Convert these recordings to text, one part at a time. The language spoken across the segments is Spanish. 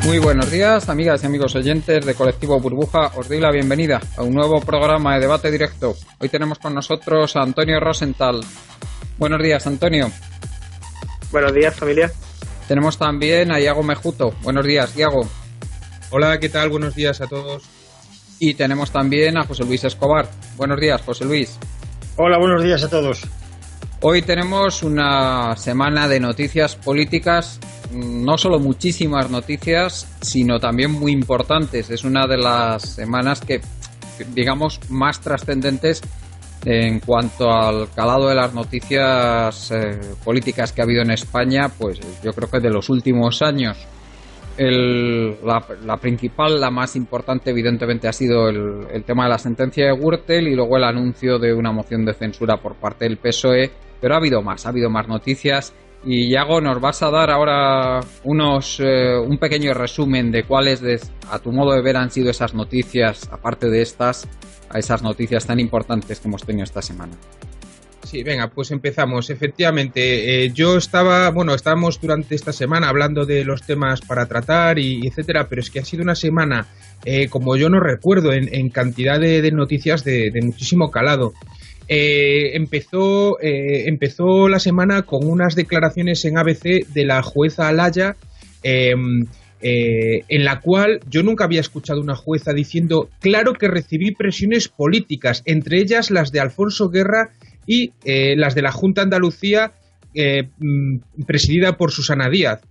Muy buenos días, amigas y amigos oyentes de Colectivo Burbuja. Os doy la bienvenida a un nuevo programa de debate directo. Hoy tenemos con nosotros a Antonio Rosenthal. Buenos días, Antonio. Buenos días, familia. Tenemos también a Iago Mejuto. Buenos días, Iago. Hola, ¿qué tal? Buenos días a todos. Y tenemos también a José Luis Escobar. Buenos días, José Luis. Hola, buenos días a todos. Hoy tenemos una semana de noticias políticas, no solo muchísimas noticias, sino también muy importantes. Es una de las semanas que, digamos, más trascendentes en cuanto al calado de las noticias políticas que ha habido en España, pues yo creo que de los últimos años. La principal, la más importante, evidentemente, ha sido el tema de la sentencia de Gürtel y luego el anuncio de una moción de censura por parte del PSOE, pero ha habido más noticias. Y Iago, nos vas a dar ahora un pequeño resumen de cuáles, a tu modo de ver, han sido esas noticias, aparte de esas noticias tan importantes que hemos tenido esta semana. Sí, venga, pues empezamos. Efectivamente, estábamos durante esta semana hablando de los temas para tratar y etcétera, pero es que ha sido una semana, como yo no recuerdo, en cantidad de noticias de muchísimo calado. Empezó la semana con unas declaraciones en ABC de la jueza Alaya, en la cual yo nunca había escuchado una jueza diciendo: claro que recibí presiones políticas, entre ellas las de Alfonso Guerra y las de la Junta de Andalucía, presidida por Susana Díaz.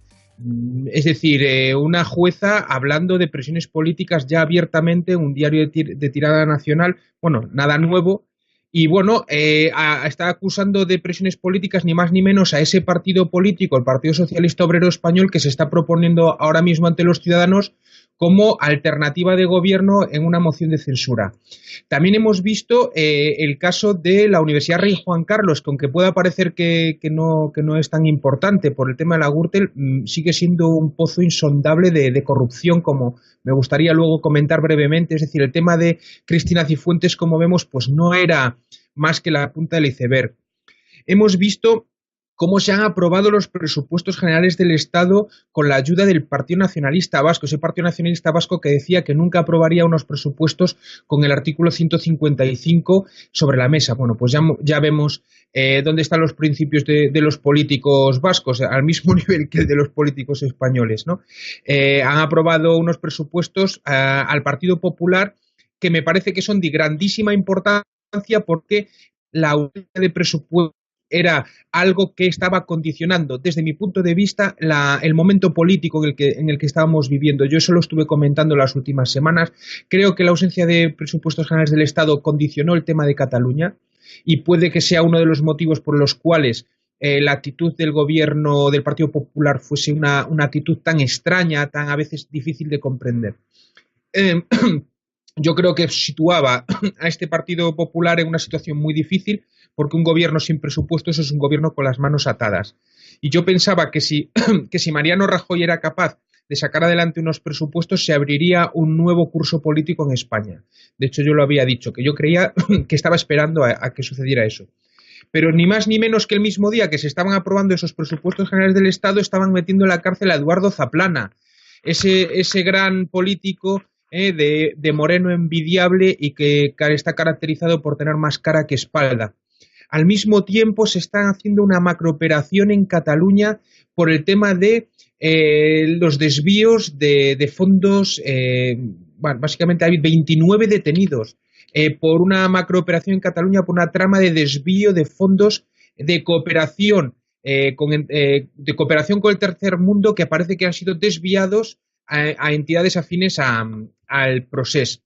Es decir, una jueza hablando de presiones políticas ya abiertamente, un diario de tirada nacional, bueno, nada nuevo. Y bueno, está acusando de presiones políticas ni más ni menos a ese partido político, el Partido Socialista Obrero Español, que se está proponiendo ahora mismo ante los ciudadanos como alternativa de gobierno en una moción de censura. También hemos visto el caso de la Universidad Rey Juan Carlos, que aunque pueda parecer que no es tan importante por el tema de la Gürtel, sigue siendo un pozo insondable de corrupción, como me gustaría luego comentar brevemente. Es decir, el tema de Cristina Cifuentes, como vemos, pues no era más que la punta del iceberg. Hemos visto cómo se han aprobado los presupuestos generales del Estado con la ayuda del Partido Nacionalista Vasco, ese Partido Nacionalista Vasco que decía que nunca aprobaría unos presupuestos con el artículo 155 sobre la mesa. Bueno, pues ya vemos dónde están los principios de los políticos vascos, al mismo nivel que el de los políticos españoles, ¿no? Han aprobado unos presupuestos al Partido Popular que me parece que son de grandísima importancia, porque la ausencia de presupuestos era algo que estaba condicionando, desde mi punto de vista, el momento político en el que estábamos viviendo. Yo eso lo estuve comentando las últimas semanas. Creo que la ausencia de presupuestos generales del Estado condicionó el tema de Cataluña y puede que sea uno de los motivos por los cuales la actitud del gobierno del Partido Popular fuese una actitud tan extraña, tan a veces difícil de comprender. Yo creo que situaba a este Partido Popular en una situación muy difícil, porque un gobierno sin presupuestos es un gobierno con las manos atadas. Y yo pensaba que si Mariano Rajoy era capaz de sacar adelante unos presupuestos, se abriría un nuevo curso político en España. De hecho, yo lo había dicho, que yo creía que estaba esperando a que sucediera eso. Pero ni más ni menos que el mismo día que se estaban aprobando esos presupuestos generales del Estado, estaban metiendo en la cárcel a Eduardo Zaplana, ese gran político de moreno envidiable y que está caracterizado por tener más cara que espalda. Al mismo tiempo se está haciendo una macrooperación en Cataluña por el tema de los desvíos de fondos. Básicamente hay 29 detenidos por una macrooperación en Cataluña, por una trama de desvío de fondos de cooperación, de cooperación con el tercer mundo, que parece que han sido desviados a entidades afines al Procés.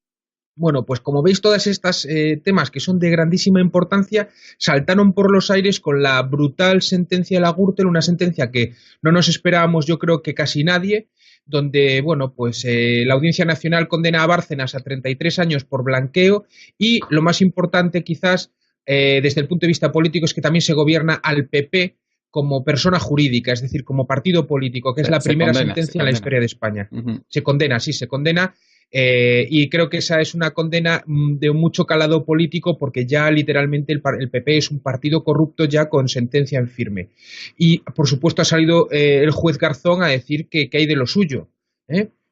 Bueno, pues como veis, todas estas temas que son de grandísima importancia saltaron por los aires con la brutal sentencia de la Gürtel, una sentencia que no nos esperábamos, yo creo que casi nadie, donde, bueno, pues la Audiencia Nacional condena a Bárcenas a 33 años por blanqueo y, lo más importante quizás, desde el punto de vista político, es que también se gobierna al PP como persona jurídica, es decir, como partido político, que es la primera sentencia en la historia de España. Uh-huh. Se condena. Y creo que esa es una condena de mucho calado político, porque ya literalmente el PP es un partido corrupto ya con sentencia en firme. Y por supuesto ha salido el juez Garzón a decir que hay de lo suyo.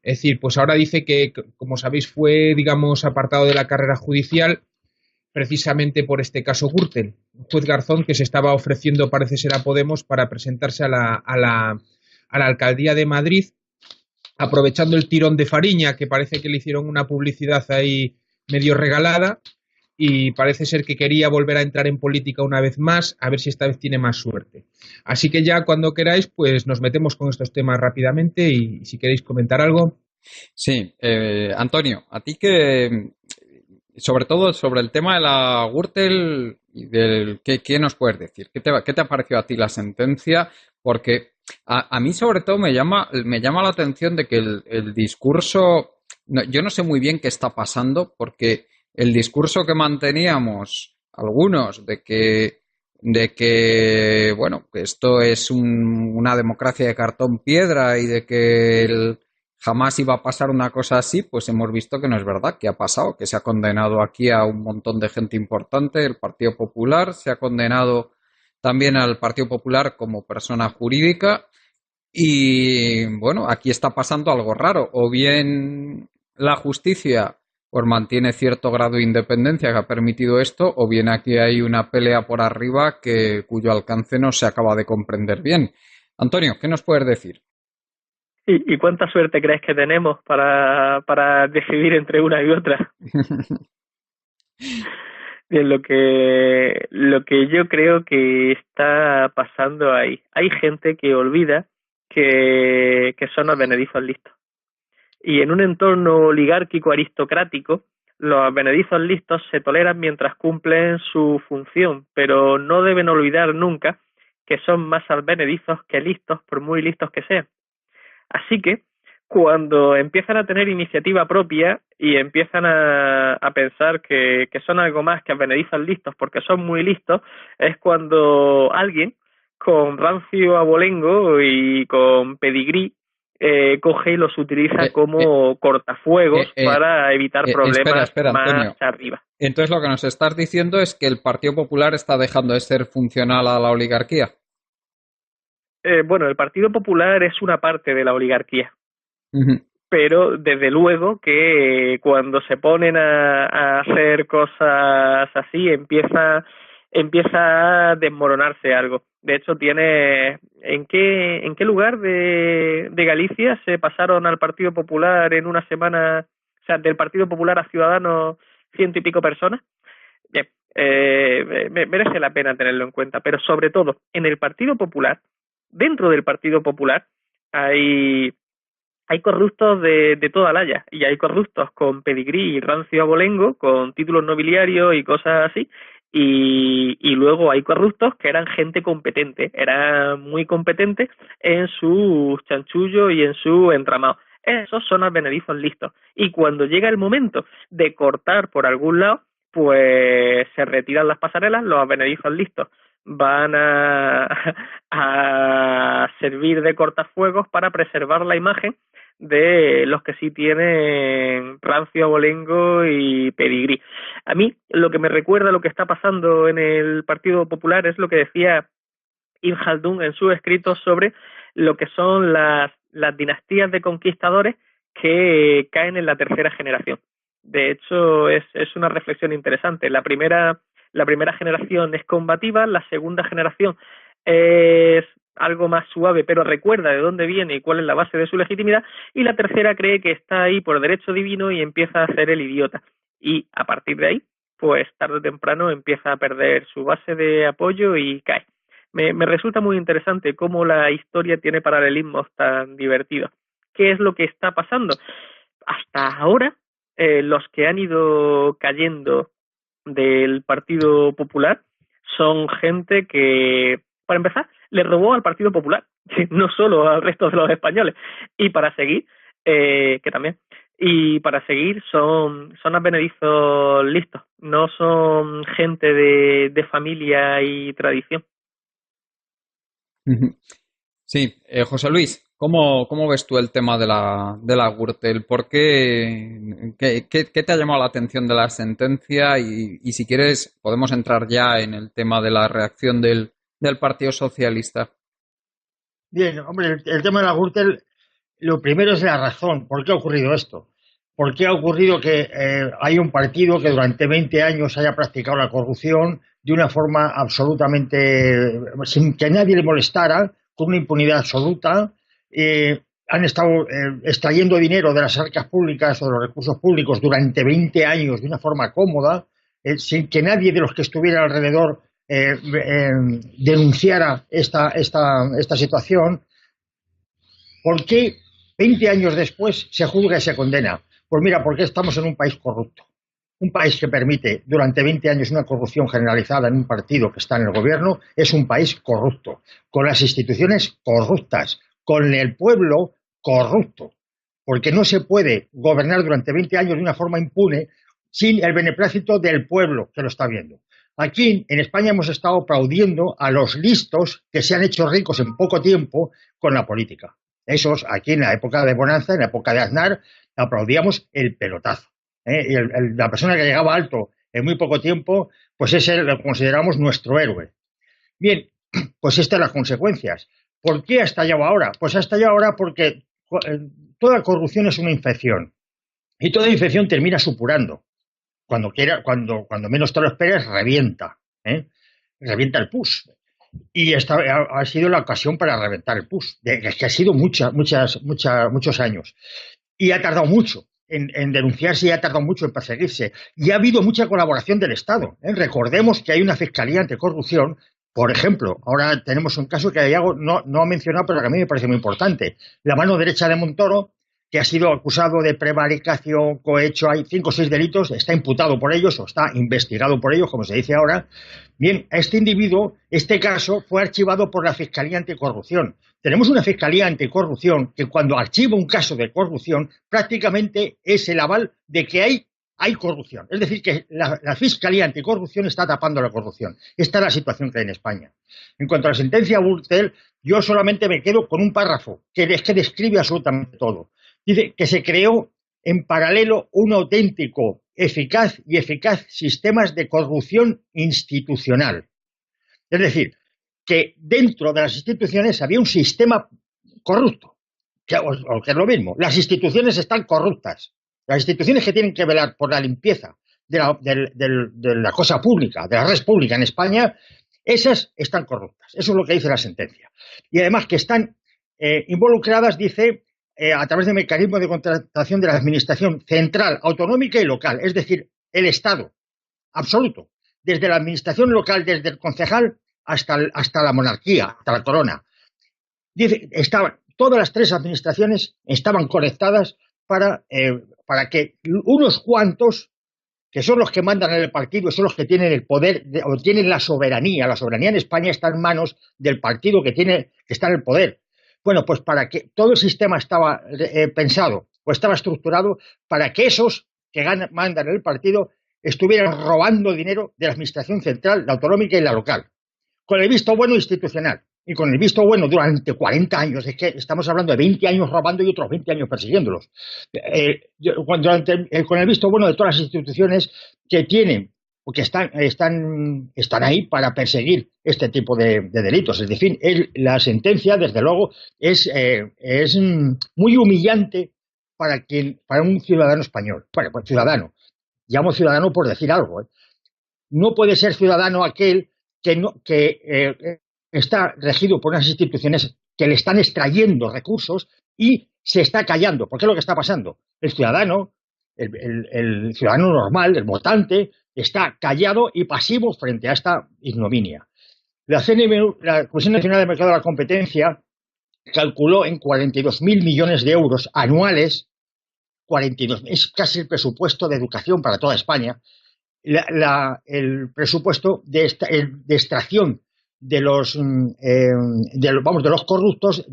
Es decir, pues ahora dice que, como sabéis, fue, digamos, apartado de la carrera judicial precisamente por este caso Gürtel, un juez Garzón que se estaba ofreciendo, parece ser, a Podemos para presentarse a la alcaldía de Madrid, aprovechando el tirón de Fariña, que parece que le hicieron una publicidad ahí medio regalada, y parece ser que quería volver a entrar en política una vez más, a ver si esta vez tiene más suerte. Así que ya cuando queráis, pues nos metemos con estos temas rápidamente y si queréis comentar algo. Sí, Antonio, a ti que, sobre todo sobre el tema de la Gürtel, y ¿qué nos puedes decir? ¿Qué te ha parecido a ti la sentencia? Porque a mí sobre todo me llama la atención de que el discurso, yo no sé muy bien qué está pasando, porque el discurso que manteníamos algunos de que bueno, que esto es una democracia de cartón piedra y de que jamás iba a pasar una cosa así, pues hemos visto que no es verdad, que ha pasado, que se ha condenado aquí a un montón de gente importante, el Partido Popular, se ha condenado también al Partido Popular como persona jurídica y bueno, aquí está pasando algo raro, o bien la justicia pues mantiene cierto grado de independencia que ha permitido esto, o bien aquí hay una pelea por arriba cuyo alcance no se acaba de comprender bien. Antonio, ¿qué nos puedes decir? ¿Y cuánta suerte crees que tenemos para decidir entre una y otra? Bien, lo que yo creo que está pasando ahí. Hay gente que olvida que son advenedizos listos. Y en un entorno oligárquico aristocrático, los advenedizos listos se toleran mientras cumplen su función, pero no deben olvidar nunca que son más advenedizos que listos, por muy listos que sean. Así que, cuando empiezan a tener iniciativa propia y empiezan a pensar que son algo más que advenedizos listos porque son muy listos, es cuando alguien con rancio abolengo y con pedigrí coge y los utiliza como cortafuegos para evitar problemas espera, más Antonio. arriba. Entonces lo que nos estás diciendo es que el Partido Popular está dejando de ser funcional a la oligarquía. Bueno, el Partido Popular es una parte de la oligarquía. Uh-huh. Pero desde luego que cuando se ponen a hacer cosas así empieza a desmoronarse algo. De hecho, ¿en qué lugar de Galicia se pasaron al Partido Popular en una semana, o sea, del Partido Popular a Ciudadanos 100 y pico personas? Bien, merece la pena tenerlo en cuenta, pero sobre todo en el Partido Popular, dentro del Partido Popular hay corruptos de toda la haya, y hay corruptos con pedigrí y rancio abolengo, con títulos nobiliarios y cosas así, y luego hay corruptos que eran gente competente, eran muy competentes en sus chanchullos y en su entramado. Esos son advenedizos listos, y cuando llega el momento de cortar por algún lado, pues se retiran las pasarelas, los advenedizos listos van a servir de cortafuegos para preservar la imagen de los que sí tienen rancio abolengo y pedigrí. A mí lo que me recuerda lo que está pasando en el Partido Popular es lo que decía Ibn Khaldun en sus escritos sobre lo que son las dinastías de conquistadores que caen en la tercera generación. De hecho, es una reflexión interesante. La primera generación es combativa, la segunda generación es algo más suave, pero recuerda de dónde viene y cuál es la base de su legitimidad, y la tercera cree que está ahí por derecho divino y empieza a hacer el idiota. Y a partir de ahí, pues tarde o temprano empieza a perder su base de apoyo y cae. Me resulta muy interesante cómo la historia tiene paralelismos tan divertidos. ¿Qué es lo que está pasando? Hasta ahora, los que han ido cayendo del Partido Popular son gente que, para empezar, le robó al Partido Popular, no solo al resto de los españoles. Y para seguir, que también, y para seguir son advenedizos listos, no son gente de familia y tradición. Sí, José Luis, ¿cómo ves tú el tema de la Gürtel? ¿Por qué te ha llamado la atención de la sentencia? Y si quieres, podemos entrar ya en el tema de la reacción del Partido Socialista. Bien, hombre, el tema de la Gürtel Lo primero es la razón. ¿Por qué ha ocurrido esto? ¿Por qué ha ocurrido que hay un partido que durante 20 años haya practicado la corrupción de una forma absolutamente, sin que nadie le molestara, con una impunidad absoluta? Han estado extrayendo dinero de las arcas públicas o de los recursos públicos durante 20 años de una forma cómoda, sin que nadie de los que estuviera alrededor denunciara esta situación. ¿Por qué 20 años después se juzga y se condena? Pues mira, porque estamos en un país corrupto. Un país que permite durante 20 años una corrupción generalizada en un partido que está en el gobierno es un país corrupto, con las instituciones corruptas, con el pueblo corrupto, porque no se puede gobernar durante 20 años de una forma impune sin el beneplácito del pueblo que lo está viendo. Aquí en España hemos estado aplaudiendo a los listos que se han hecho ricos en poco tiempo con la política. Esos, aquí en la época de Bonanza, en la época de Aznar, aplaudíamos el pelotazo. Y la persona que llegaba alto en muy poco tiempo, pues ese lo consideramos nuestro héroe. Bien, pues estas son las consecuencias. ¿Por qué ha estallado ahora? Pues ha estallado ahora porque toda corrupción es una infección. Y toda infección termina supurando. Cuando menos te lo esperes, revienta. Revienta el pus. Y esta ha sido la ocasión para reventar el pus, que ha sido muchos años. Y ha tardado mucho en denunciarse y ha tardado mucho en perseguirse. Y ha habido mucha colaboración del Estado. Recordemos que hay una Fiscalía Anticorrupción. Por ejemplo, ahora tenemos un caso que Iago no ha mencionado, pero que a mí me parece muy importante. La mano derecha de Montoro, que ha sido acusado de prevaricación, cohecho, hay 5 o 6 delitos, está imputado por ellos o está investigado por ellos, como se dice ahora. Bien, este individuo, este caso, fue archivado por la Fiscalía Anticorrupción. Tenemos una Fiscalía Anticorrupción que cuando archiva un caso de corrupción prácticamente es el aval de que hay corrupción. Es decir, que la Fiscalía Anticorrupción está tapando la corrupción. Esta es la situación que hay en España. En cuanto a la sentencia Gürtel, yo solamente me quedo con un párrafo que describe absolutamente todo. Dice que se creó en paralelo un auténtico, eficaz sistemas de corrupción institucional. Es decir, que dentro de las instituciones había un sistema corrupto, que es lo mismo. Las instituciones están corruptas. Las instituciones que tienen que velar por la limpieza de la cosa pública, de la red pública en España, esas están corruptas. Eso es lo que dice la sentencia. Y además que están involucradas, dice, a través de mecanismos de contratación de la administración central, autonómica y local, es decir, el Estado absoluto, desde la administración local, desde el concejal hasta la monarquía, hasta la corona. Dice, todas las 3 administraciones estaban conectadas para que unos cuantos, que son los que mandan en el partido, son los que tienen el poder o tienen la soberanía. La soberanía en España está en manos del partido que está en el poder. Bueno, pues para que todo el sistema estaba pensado o estaba estructurado para que esos que mandan en el partido estuvieran robando dinero de la administración central, la autonómica y la local, con el visto bueno institucional y con el visto bueno durante 40 años. Es que estamos hablando de 20 años robando y otros 20 años persiguiéndolos. Con el visto bueno de todas las instituciones que tienen o que están ahí para perseguir este tipo de delitos. Es decir, la sentencia, desde luego, es muy humillante para un ciudadano español. Bueno, pues ciudadano. Llamo ciudadano por decir algo. No puede ser ciudadano aquel que está regido por unas instituciones que le están extrayendo recursos y se está callando. ¿Por qué es lo que está pasando? El ciudadano normal, el votante, está callado y pasivo frente a esta ignominia. La CNMV, la Comisión Nacional de Mercado de la Competencia, calculó en 42.000 millones de euros anuales, 42, es casi el presupuesto de educación para toda España, el presupuesto de extracción de los corruptos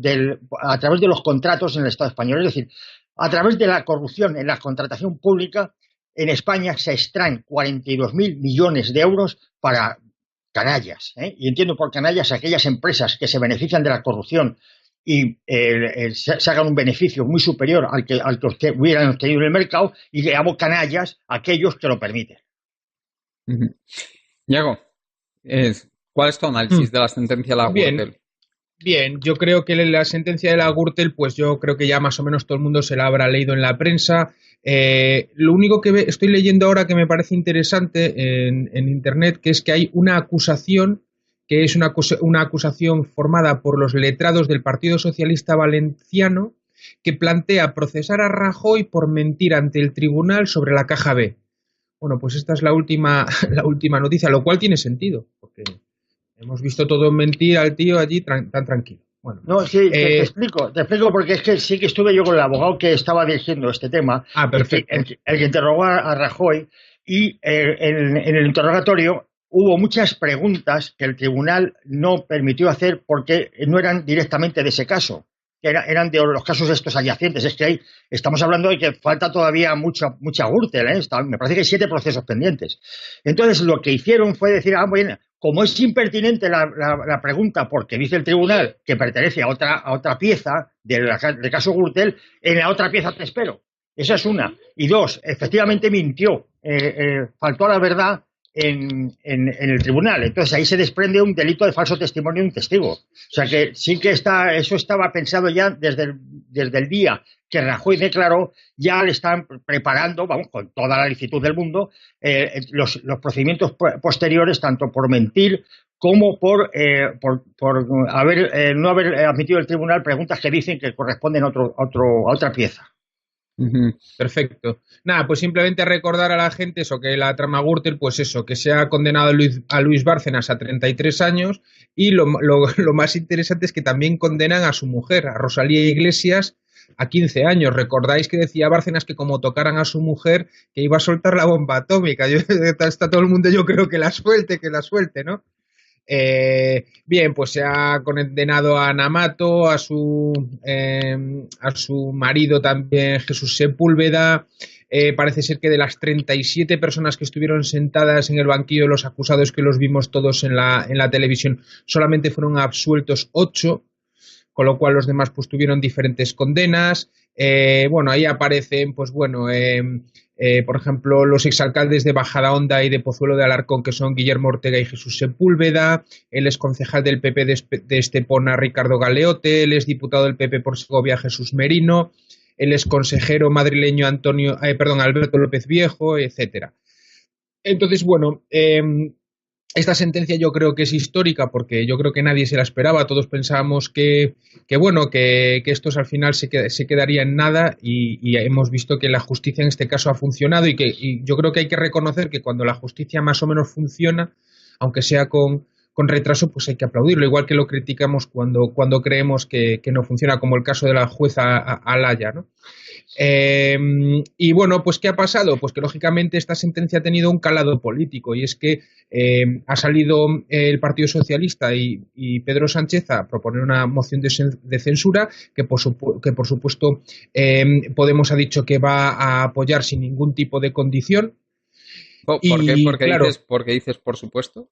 a través de los contratos en el Estado español. Es decir, a través de la corrupción en la contratación pública, en España se extraen 42.000 millones de euros para canallas. Y entiendo por canallas aquellas empresas que se benefician de la corrupción y se hagan un beneficio muy superior al que hubieran obtenido en el mercado, y le llamo canallas a aquellos que lo permiten. Iago, ¿cuál es tu análisis de la sentencia de la Gürtel? Bien, yo creo que la sentencia de la Gürtel, pues yo creo que ya más o menos todo el mundo se la habrá leído en la prensa. Lo único que estoy leyendo ahora que me parece interesante en Internet, que es que hay una acusación, que es una acusación formada por los letrados del Partido Socialista Valenciano, que plantea procesar a Rajoy por mentir ante el tribunal sobre la Caja B. Bueno, pues esta es la última noticia, lo cual tiene sentido, porque hemos visto todo mentir al tío allí tan tranquilo. Bueno, no, sí, te explico porque es que sí que estuve yo con el abogado que estaba dirigiendo este tema, perfecto. el que interrogó a Rajoy, y en el interrogatorio hubo muchas preguntas que el tribunal no permitió hacer porque no eran directamente de ese caso, eran de los casos estos adyacentes. Es que ahí estamos hablando de que falta todavía mucha Gürtel, me parece que hay 7 procesos pendientes. Entonces lo que hicieron fue decir, bueno, como es impertinente la pregunta porque dice el tribunal que pertenece a otra pieza del caso Gürtel, en la otra pieza te espero. Esa es una. Y 2, efectivamente mintió, faltó a la verdad en el tribunal. Entonces ahí se desprende un delito de falso testimonio de un testigo. O sea que sí que eso estaba pensado ya desde el día que Rajoy declaró, ya le están preparando, vamos, con toda la licitud del mundo, los procedimientos posteriores, tanto por mentir como por no haber admitido el tribunal preguntas que dicen que corresponden a otra pieza. Perfecto. Nada, pues simplemente recordar a la gente eso, que la trama Gürtel, pues eso, que se ha condenado a Luis Bárcenas a 33 años y lo más interesante es que también condenan a su mujer, a Rosalía Iglesias, a 15 años. Recordáis que decía Bárcenas que como tocaran a su mujer que iba a soltar la bomba atómica. Está todo el mundo, yo creo que la suelte, ¿no? Bien, pues se ha condenado a Ana Mato, a su marido también, Jesús Sepúlveda. Parece ser que de las 37 personas que estuvieron sentadas en el banquillo de los acusados, que los vimos todos en la televisión, solamente fueron absueltos 8, con lo cual los demás pues tuvieron diferentes condenas. Bueno, ahí aparecen, pues bueno, por ejemplo, los exalcaldes de Majadahonda y de Pozuelo de Alarcón, que son Guillermo Ortega y Jesús Sepúlveda, el exconcejal del PP de Estepona, Ricardo Galeote, el exdiputado del PP por Segovia, Jesús Merino, el exconsejero madrileño Alberto López Viejo, etcétera. Entonces, bueno, esta sentencia yo creo que es histórica porque yo creo que nadie se la esperaba. Todos pensábamos que estos al final se quedaría en nada y hemos visto que la justicia en este caso ha funcionado y yo creo que hay que reconocer que cuando la justicia más o menos funciona, aunque sea con retraso, pues hay que aplaudirlo, igual que lo criticamos cuando creemos que no funciona, como el caso de la jueza Alaya, ¿no? Y bueno, pues ¿qué ha pasado? Pues que lógicamente esta sentencia ha tenido un calado político y es que ha salido el Partido Socialista y Pedro Sánchez a proponer una moción de censura que por supuesto Podemos ha dicho que va a apoyar sin ningún tipo de condición. ¿Por qué? ¿Por qué dices por supuesto?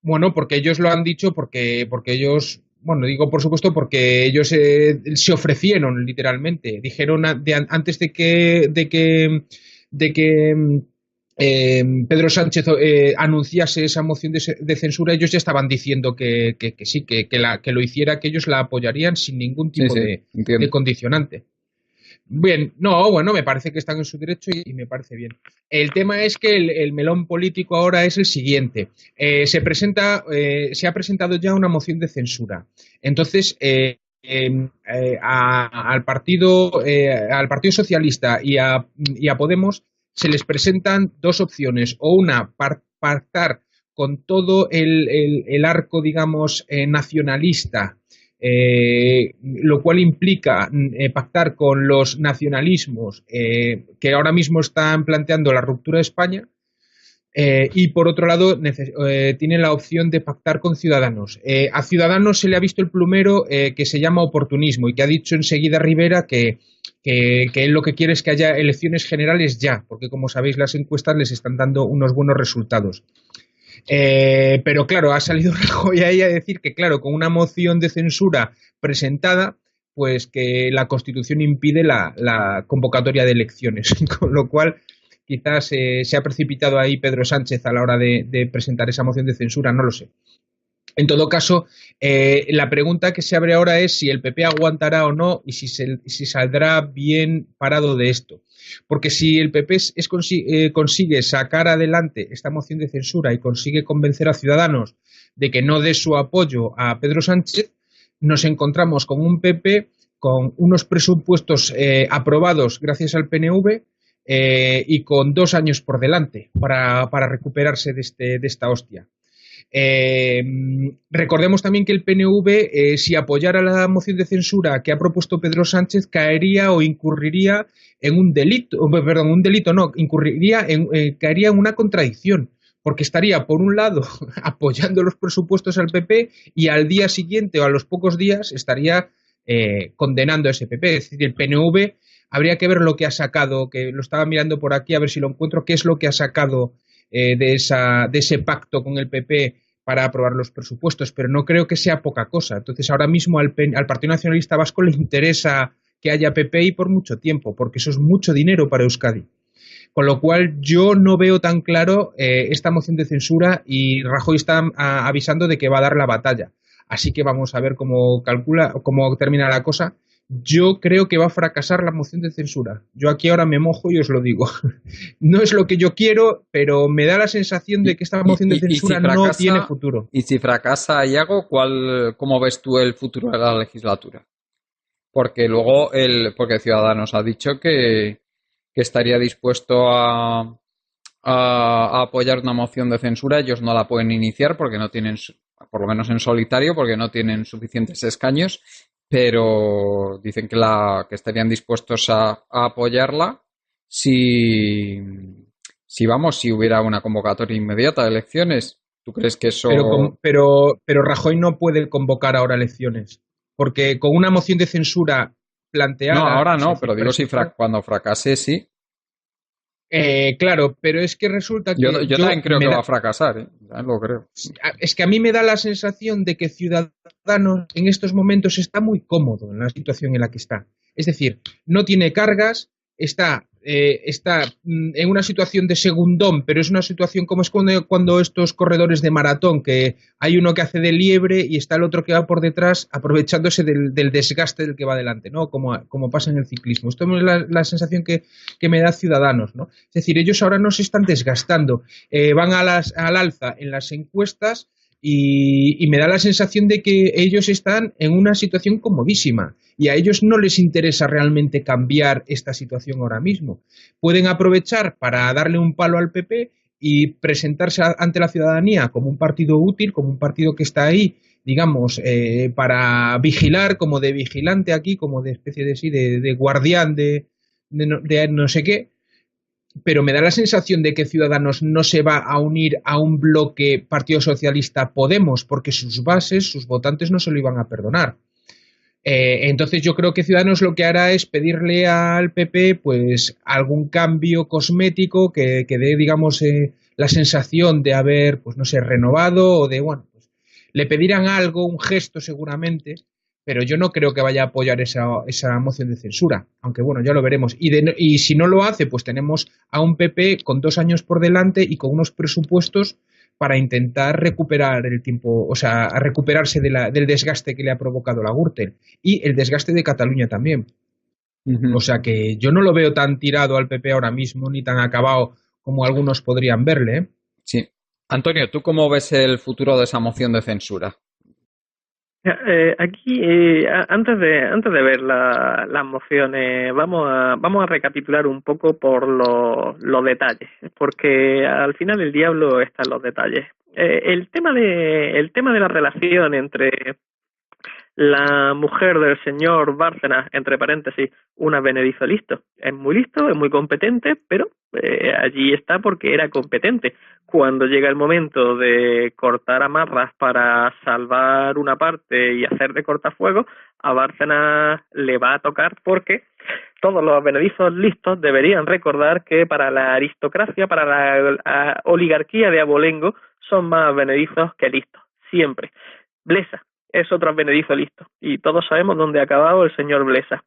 Bueno, porque ellos lo han dicho, porque ellos, bueno, digo por supuesto porque ellos se ofrecieron literalmente, dijeron antes de que Pedro Sánchez anunciase esa moción de censura, ellos ya estaban diciendo que sí, que lo hiciera, que ellos la apoyarían sin ningún tipo de condicionante. Bien, bueno, me parece que están en su derecho y me parece bien. El tema es que el melón político ahora es el siguiente. Se ha presentado ya una moción de censura. Entonces, al Partido Socialista y a Podemos se les presentan 2 opciones, o una, pactar con todo el arco, digamos, nacionalista, lo cual implica pactar con los nacionalismos que ahora mismo están planteando la ruptura de España, y por otro lado tienen la opción de pactar con Ciudadanos. A Ciudadanos se le ha visto el plumero que se llama oportunismo y que ha dicho enseguida Rivera que él lo que quiere es que haya elecciones generales ya, porque como sabéis las encuestas les están dando unos buenos resultados. Pero claro, ha salido Rajoy ahí a decir que claro, con una moción de censura presentada, pues que la Constitución impide la convocatoria de elecciones, con lo cual quizás se ha precipitado ahí Pedro Sánchez a la hora de presentar esa moción de censura, no lo sé. En todo caso, la pregunta que se abre ahora es si el PP aguantará o no y si saldrá bien parado de esto. Porque si el PP consigue sacar adelante esta moción de censura y consigue convencer a Ciudadanos de que no dé su apoyo a Pedro Sánchez, nos encontramos con un PP con unos presupuestos aprobados gracias al PNV y con 2 años por delante para recuperarse de esta hostia. Recordemos también que el PNV, si apoyara la moción de censura que ha propuesto Pedro Sánchez, caería o incurriría en un delito, caería en una contradicción, porque estaría, por un lado, apoyando los presupuestos al PP y al día siguiente o a los pocos días estaría condenando a ese PP. Es decir, el PNV habría que ver lo que ha sacado, que lo estaba mirando por aquí a ver si lo encuentro, qué es lo que ha sacado de ese pacto con el PP para aprobar los presupuestos, pero no creo que sea poca cosa. Entonces, ahora mismo al Partido Nacionalista Vasco le interesa que haya PPI por mucho tiempo, porque eso es mucho dinero para Euskadi. Con lo cual, yo no veo tan claro esta moción de censura y Rajoy está avisando de que va a dar la batalla. Así que vamos a ver cómo termina la cosa. Yo creo que va a fracasar la moción de censura. Yo aquí ahora me mojo y os lo digo. No es lo que yo quiero, pero me da la sensación de que esta moción de censura no tiene futuro. Y si fracasa, Iago, ¿cómo ves tú el futuro de la legislatura? Porque luego porque Ciudadanos ha dicho que estaría dispuesto a apoyar una moción de censura. Ellos no la pueden iniciar porque no tienen, por lo menos en solitario, porque no tienen suficientes escaños, pero dicen que estarían dispuestos a apoyarla si hubiera una convocatoria inmediata de elecciones. ¿Tú crees que eso...? Pero Rajoy no puede convocar ahora elecciones, porque con una moción de censura planteada... No, ahora no, pero digo cuando fracase, sí. Claro, pero es que resulta que... Yo también creo que va a fracasar, lo creo. Es que a mí me da la sensación de que Ciudadanos en estos momentos está muy cómodo en la situación en la que está. Es decir, no tiene cargas, está en una situación de segundón, pero es una situación como es cuando estos corredores de maratón, que hay uno que hace de liebre y está el otro que va por detrás aprovechándose del desgaste del que va adelante, ¿no? Como pasa en el ciclismo. Esto es la sensación que me da Ciudadanos, ¿no? Es decir, ellos ahora no se están desgastando, van al alza en las encuestas y me da la sensación de que ellos están en una situación comodísima y a ellos no les interesa realmente cambiar esta situación ahora mismo. Pueden aprovechar para darle un palo al PP y presentarse ante la ciudadanía como un partido útil, como un partido que está ahí, digamos, para vigilar, como de vigilante aquí, como de especie de guardián de no sé qué. Pero me da la sensación de que Ciudadanos no se va a unir a un bloque Partido Socialista Podemos, porque sus bases, sus votantes no se lo iban a perdonar. Entonces yo creo que Ciudadanos lo que hará es pedirle al PP pues algún cambio cosmético que dé, digamos, la sensación de haber, pues no sé, renovado o de, bueno, pues le pedirán algo, un gesto seguramente, pero yo no creo que vaya a apoyar esa moción de censura, aunque bueno, ya lo veremos. Y si no lo hace, pues tenemos a un PP con 2 años por delante y con unos presupuestos para intentar recuperar el tiempo, o sea, a recuperarse del desgaste que le ha provocado la Gürtel y el desgaste de Cataluña también. O sea que yo no lo veo tan tirado al PP ahora mismo ni tan acabado como algunos podrían verle, ¿eh? Sí. Antonio, ¿tú cómo ves el futuro de esa moción de censura? Aquí, antes de ver las mociones, vamos a recapitular un poco por los detalles, porque al final el diablo está en los detalles. El tema de la relación entre la mujer del señor Bárcenas, entre paréntesis, una Benedizo listo. Es muy competente, pero allí está porque era competente. Cuando llega el momento de cortar amarras para salvar una parte y hacer de cortafuegos, a Bárcenas le va a tocar porque todos los benedizos listos deberían recordar que para la aristocracia, para la oligarquía de abolengo, son más benedizos que listos, siempre. Blesa es otro benedizo listo, y todos sabemos dónde ha acabado el señor Blesa.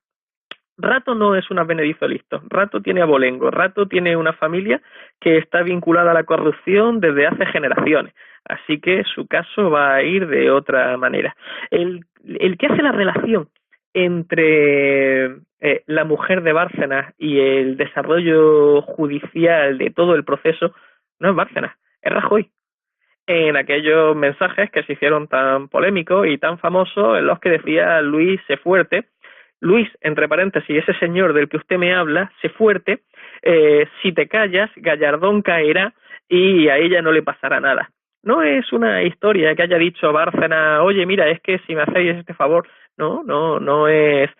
Rato no es un advenedizo listo. Rato tiene abolengo. Rato tiene una familia que está vinculada a la corrupción desde hace generaciones. Así que su caso va a ir de otra manera. El que hace la relación entre la mujer de Bárcenas y el desarrollo judicial de todo el proceso no es Bárcenas, es Rajoy. En aquellos mensajes que se hicieron tan polémicos y tan famosos en los que decía Luis, sé fuerte. Luis, entre paréntesis, ese señor del que usted me habla, sé fuerte, si te callas, Gallardón caerá y a ella no le pasará nada. No es una historia que haya dicho Bárcenas, oye, mira, es que si me hacéis este favor, no es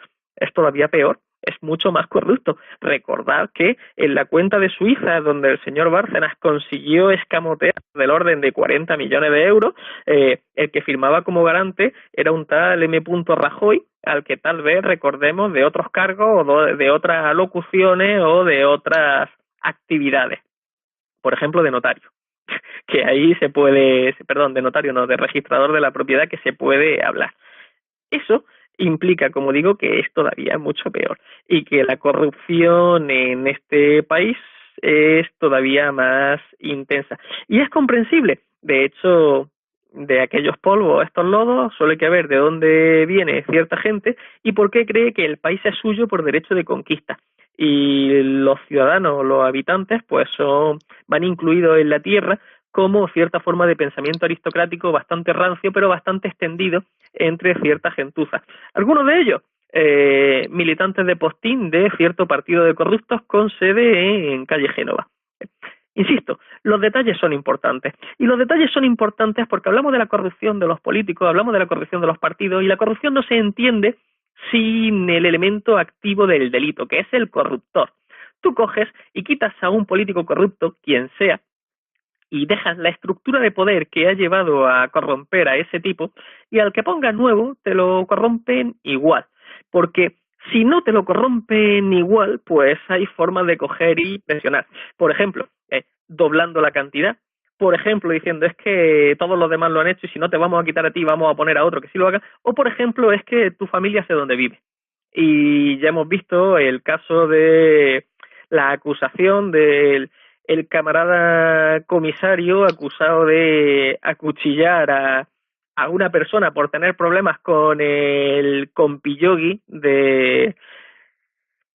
todavía peor, es mucho más corrupto. Recordad que en la cuenta de Suiza, donde el señor Bárcenas consiguió escamotear del orden de 40 millones de euros, el que firmaba como garante era un tal M. Rajoy, al que tal vez recordemos de otros cargos o de otras alocuciones o de otras actividades, por ejemplo de notario, que ahí se puede, perdón, de notario no, de registrador de la propiedad, que se puede hablar. Eso implica, como digo, que es todavía mucho peor y que la corrupción en este país es todavía más intensa. Y es comprensible. De hecho, de aquellos polvos, estos lodos, solo hay que ver de dónde viene cierta gente y por qué cree que el país es suyo por derecho de conquista. Y los ciudadanos, los habitantes, pues van incluidos en la tierra como cierta forma de pensamiento aristocrático bastante rancio, pero bastante extendido entre cierta gentuza. Algunos de ellos, militantes de postín de cierto partido de corruptos con sede en calle Génova. Insisto, los detalles son importantes. Y los detalles son importantes porque hablamos de la corrupción de los políticos, hablamos de la corrupción de los partidos, y la corrupción no se entiende sin el elemento activo del delito, que es el corruptor. Tú coges y quitas a un político corrupto, quien sea, y dejas la estructura de poder que ha llevado a corromper a ese tipo, y al que pongas nuevo te lo corrompen igual, porque si no te lo corrompen igual, pues hay formas de coger y presionar. Por ejemplo, doblando la cantidad, por ejemplo, diciendo es que todos los demás lo han hecho y si no te vamos a quitar a ti, vamos a poner a otro que sí lo haga, o por ejemplo, es que tu familia sé dónde vive. Y ya hemos visto el caso de la acusación del el camarada comisario acusado de acuchillar a una persona por tener problemas con el compillogi de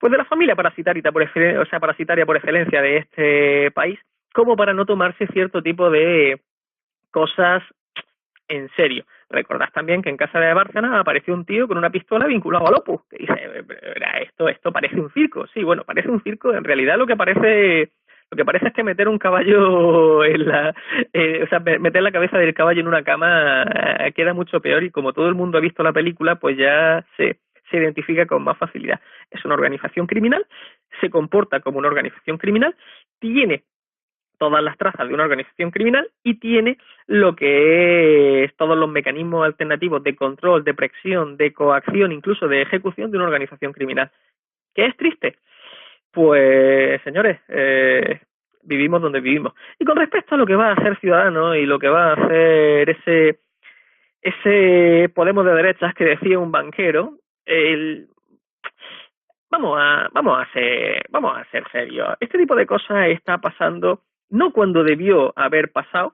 la familia parasitaria por excelencia de este país, como para no tomarse cierto tipo de cosas en serio. Recordad también que en casa de Bárcenas apareció un tío con una pistola vinculado al Opus, que dice, esto parece un circo. Sí, bueno, parece un circo. En realidad lo que parece es que meter un caballo en meter la cabeza del caballo en una cama queda mucho peor, y como todo el mundo ha visto la película, pues ya se identifica con más facilidad. Es una organización criminal, se comporta como una organización criminal, tiene todas las trazas de una organización criminal y tiene lo que es todos los mecanismos alternativos de control, de presión, de coacción, incluso de ejecución de una organización criminal. ¿Qué es triste? Pues, señores, vivimos donde vivimos. Y con respecto a lo que va a hacer Ciudadanos y lo que va a hacer ese Podemos de derechas que decía un banquero, vamos a ser serios. Este tipo de cosas está pasando no cuando debió haber pasado,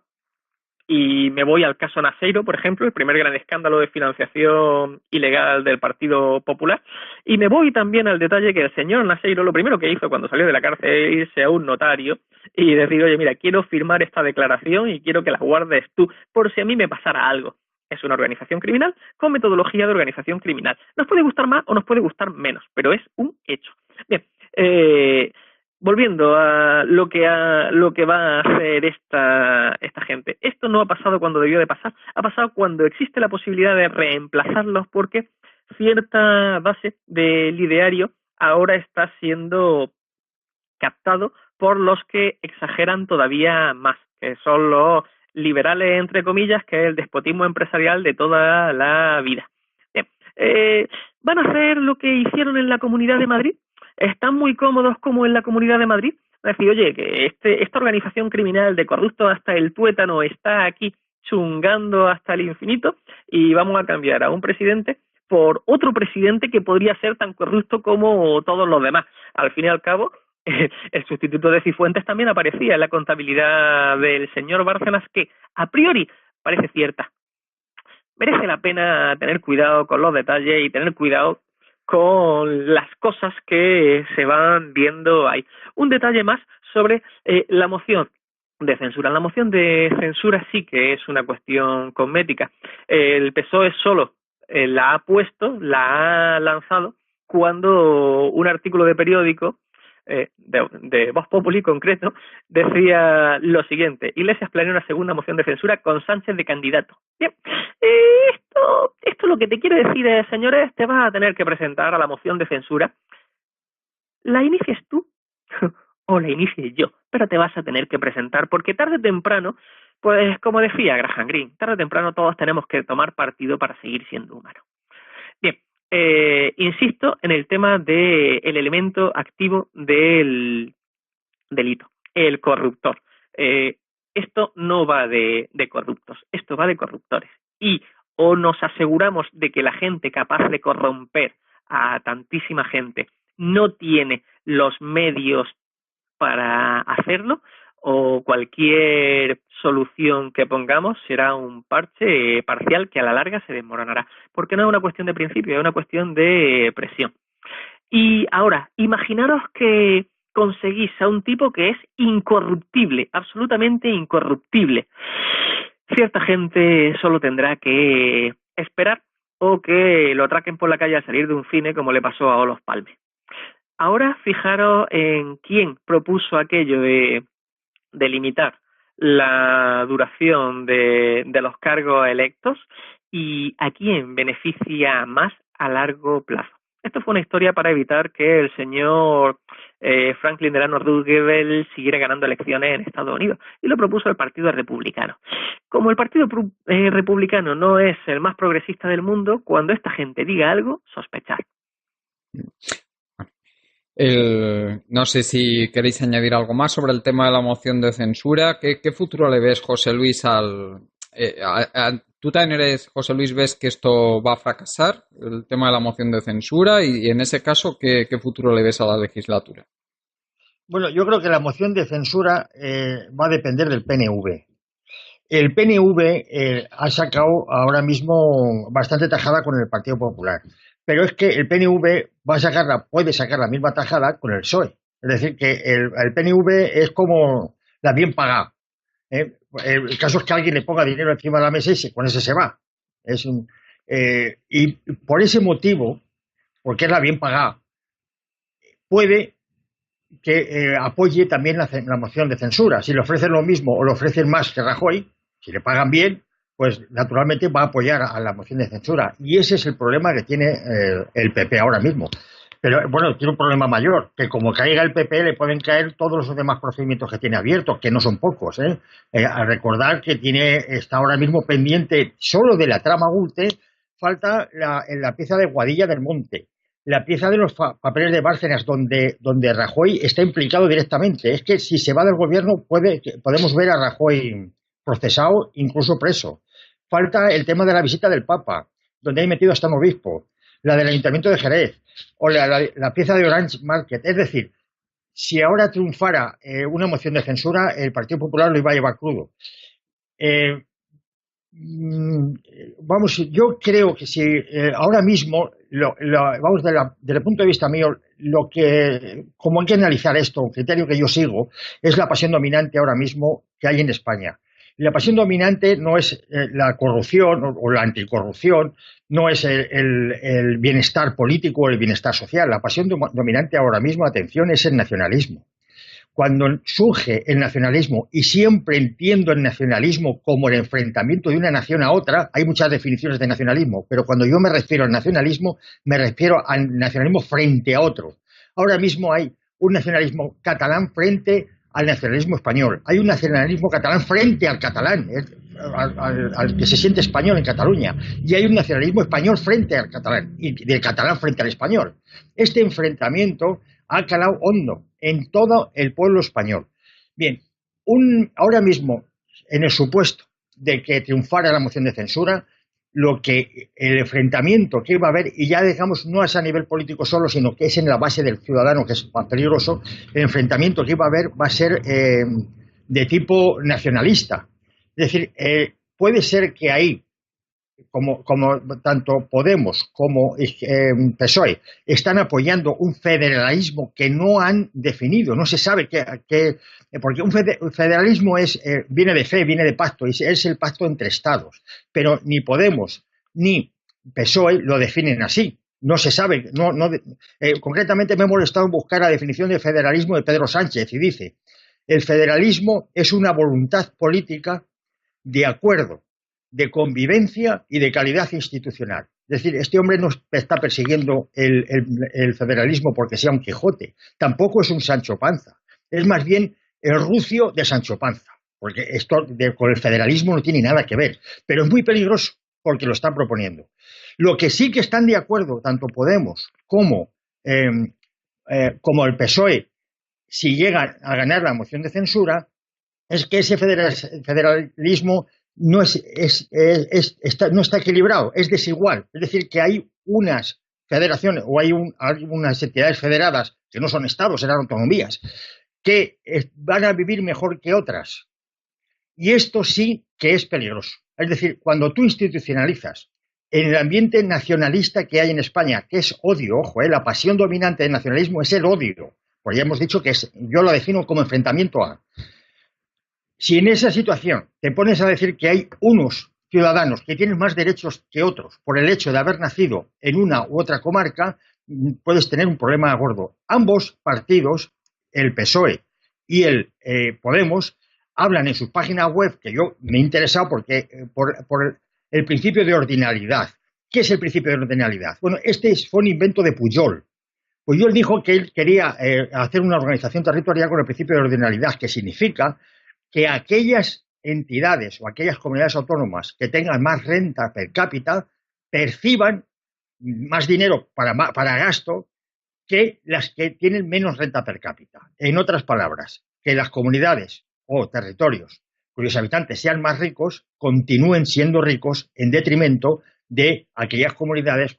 y me voy al caso Naseiro, por ejemplo, el primer gran escándalo de financiación ilegal del Partido Popular, y me voy también al detalle que el señor Naseiro lo primero que hizo cuando salió de la cárcel es irse a un notario y decir, oye, mira, quiero firmar esta declaración y quiero que la guardes tú por si a mí me pasara algo. Es una organización criminal con metodología de organización criminal. Nos puede gustar más o nos puede gustar menos, pero es un hecho. Bien, volviendo a lo que va a hacer esta gente. Esto no ha pasado cuando debió de pasar, ha pasado cuando existe la posibilidad de reemplazarlos, porque cierta base del ideario ahora está siendo captado por los que exageran todavía más, que son los liberales, entre comillas, que es el despotismo empresarial de toda la vida. Bien, ¿van a hacer lo que hicieron en la Comunidad de Madrid? ¿Están muy cómodos como en la Comunidad de Madrid? Es decir, oye, que esta organización criminal de corruptos hasta el tuétano está aquí chungando hasta el infinito y vamos a cambiar a un presidente por otro presidente que podría ser tan corrupto como todos los demás. Al fin y al cabo, el sustituto de Cifuentes también aparecía en la contabilidad del señor Bárcenas, que a priori parece cierta. Merece la pena tener cuidado con los detalles y tener cuidado con las cosas que se van viendo ahí. Un detalle más sobre la moción de censura. La moción de censura sí que es una cuestión cosmética. El PSOE solo la ha puesto, la ha lanzado cuando un artículo de periódico de Voz Populi concreto decía lo siguiente: Iglesias planea una segunda moción de censura con Sánchez de candidato. Bien, esto lo que te quiere decir es, señores, te vas a tener que presentar a la moción de censura, la inicies tú o la inicie yo, pero te vas a tener que presentar, porque tarde o temprano, pues como decía Graham Greene, tarde o temprano todos tenemos que tomar partido para seguir siendo humanos. Bien, insisto en el tema del elemento activo del delito, el corruptor. Esto no va de corruptos, esto va de corruptores. Y o nos aseguramos de que la gente capaz de corromper a tantísima gente no tiene los medios para hacerlo, o cualquier solución que pongamos será un parche parcial que a la larga se desmoronará, porque no es una cuestión de principio, es una cuestión de presión. Y ahora, imaginaros que conseguís a un tipo que es incorruptible, absolutamente incorruptible. Cierta gente solo tendrá que esperar o que lo atraquen por la calle al salir de un cine, como le pasó a Olof Palme. Ahora fijaros en quién propuso aquello de limitar la duración de los cargos electos y a quién beneficia más a largo plazo. Esto fue una historia para evitar que el señor Franklin Delano Roosevelt siguiera ganando elecciones en Estados Unidos, y lo propuso el Partido Republicano. Como el Partido Republicano no es el más progresista del mundo, cuando esta gente diga algo, sospechar. No sé si queréis añadir algo más sobre el tema de la moción de censura. ¿Qué futuro le ves, José Luis, tú también eres, José Luis, ves que esto va a fracasar, el tema de la moción de censura, y en ese caso, ¿qué futuro le ves a la legislatura? Bueno, yo creo que la moción de censura va a depender del PNV. El PNV ha sacado ahora mismo bastante tajada con el Partido Popular, pero es que el PNV puede sacar la misma tajada con el PSOE. Es decir, que el PNV es como la bien pagada. El caso es que alguien le ponga dinero encima de la mesa y con ese se va. Y por ese motivo, porque es la bien pagada, puede que apoye también la moción de censura. Si le ofrecen lo mismo o le ofrecen más que Rajoy, si le pagan bien, pues naturalmente va a apoyar a la moción de censura. Y ese es el problema que tiene el PP ahora mismo. Pero bueno, tiene un problema mayor, que como caiga el PP le pueden caer todos los demás procedimientos que tiene abiertos, que no son pocos. A recordar que está ahora mismo pendiente solo de la trama Gürtel, falta la pieza de Guadilla del Monte, la pieza de los papeles de Bárcenas, donde Rajoy está implicado directamente. Es que si se va del gobierno podemos ver a Rajoy procesado, incluso preso. Falta el tema de la visita del Papa, donde hay metido hasta un obispo, la del Ayuntamiento de Jerez, o la pieza de Orange Market. Es decir, si ahora triunfara una moción de censura, el Partido Popular lo iba a llevar crudo. Yo creo que si ahora mismo, desde el punto de vista mío, como hay que analizar esto, un criterio que yo sigo, es la pasión dominante ahora mismo que hay en España. La pasión dominante no es la corrupción o la anticorrupción, no es el bienestar político o el bienestar social. La pasión dominante ahora mismo, atención, es el nacionalismo. Cuando surge el nacionalismo, y siempre entiendo el nacionalismo como el enfrentamiento de una nación a otra, hay muchas definiciones de nacionalismo, pero cuando yo me refiero al nacionalismo, me refiero al nacionalismo frente a otro. Ahora mismo hay un nacionalismo catalán frente al nacionalismo español. Hay un nacionalismo catalán frente al catalán, al que se siente español en Cataluña. Y hay un nacionalismo español frente al catalán, y del catalán frente al español. Este enfrentamiento ha calado hondo en todo el pueblo español. Bien, ahora mismo, en el supuesto de que triunfara la moción de censura, el enfrentamiento que iba a haber, y ya digamos no es a nivel político solo, sino que es en la base del ciudadano, que es más peligroso, el enfrentamiento que iba a haber va a ser de tipo nacionalista. Es decir, puede ser que ahí, como tanto Podemos como PSOE están apoyando un federalismo que no han definido, no se sabe porque un federalismo viene de fe, viene de pacto, y es el pacto entre estados, pero ni Podemos ni PSOE lo definen así. No se sabe, concretamente me he molestado en buscar la definición de federalismo de Pedro Sánchez, y dice: el federalismo es una voluntad política de acuerdo, de convivencia y de calidad institucional. Es decir, este hombre no está persiguiendo el federalismo porque sea un Quijote, tampoco es un Sancho Panza, es más bien el rucio de Sancho Panza, porque esto con el federalismo no tiene nada que ver, pero es muy peligroso porque lo están proponiendo. Lo que sí que están de acuerdo tanto Podemos como el PSOE, si llegan a ganar la moción de censura, es que ese federalismo no está equilibrado, es desigual. Es decir, que hay unas federaciones o hay unas entidades federadas que no son estados, eran autonomías, que van a vivir mejor que otras. Y esto sí que es peligroso. Es decir, cuando tú institucionalizas en el ambiente nacionalista que hay en España, que es odio, ojo, la pasión dominante del nacionalismo es el odio, porque ya hemos dicho que yo lo defino como enfrentamiento a. Si en esa situación te pones a decir que hay unos ciudadanos que tienen más derechos que otros por el hecho de haber nacido en una u otra comarca, puedes tener un problema gordo. Ambos partidos, el PSOE y el Podemos, hablan en sus páginas web, que yo me he interesado porque por el principio de ordinalidad. ¿Qué es el principio de ordinalidad? Bueno, fue un invento de Pujol. Pujol dijo que él quería hacer una organización territorial con el principio de ordinalidad, que significa que aquellas entidades o aquellas comunidades autónomas que tengan más renta per cápita perciban más dinero para gasto que las que tienen menos renta per cápita. En otras palabras, que las comunidades o territorios cuyos habitantes sean más ricos continúen siendo ricos en detrimento de aquellas comunidades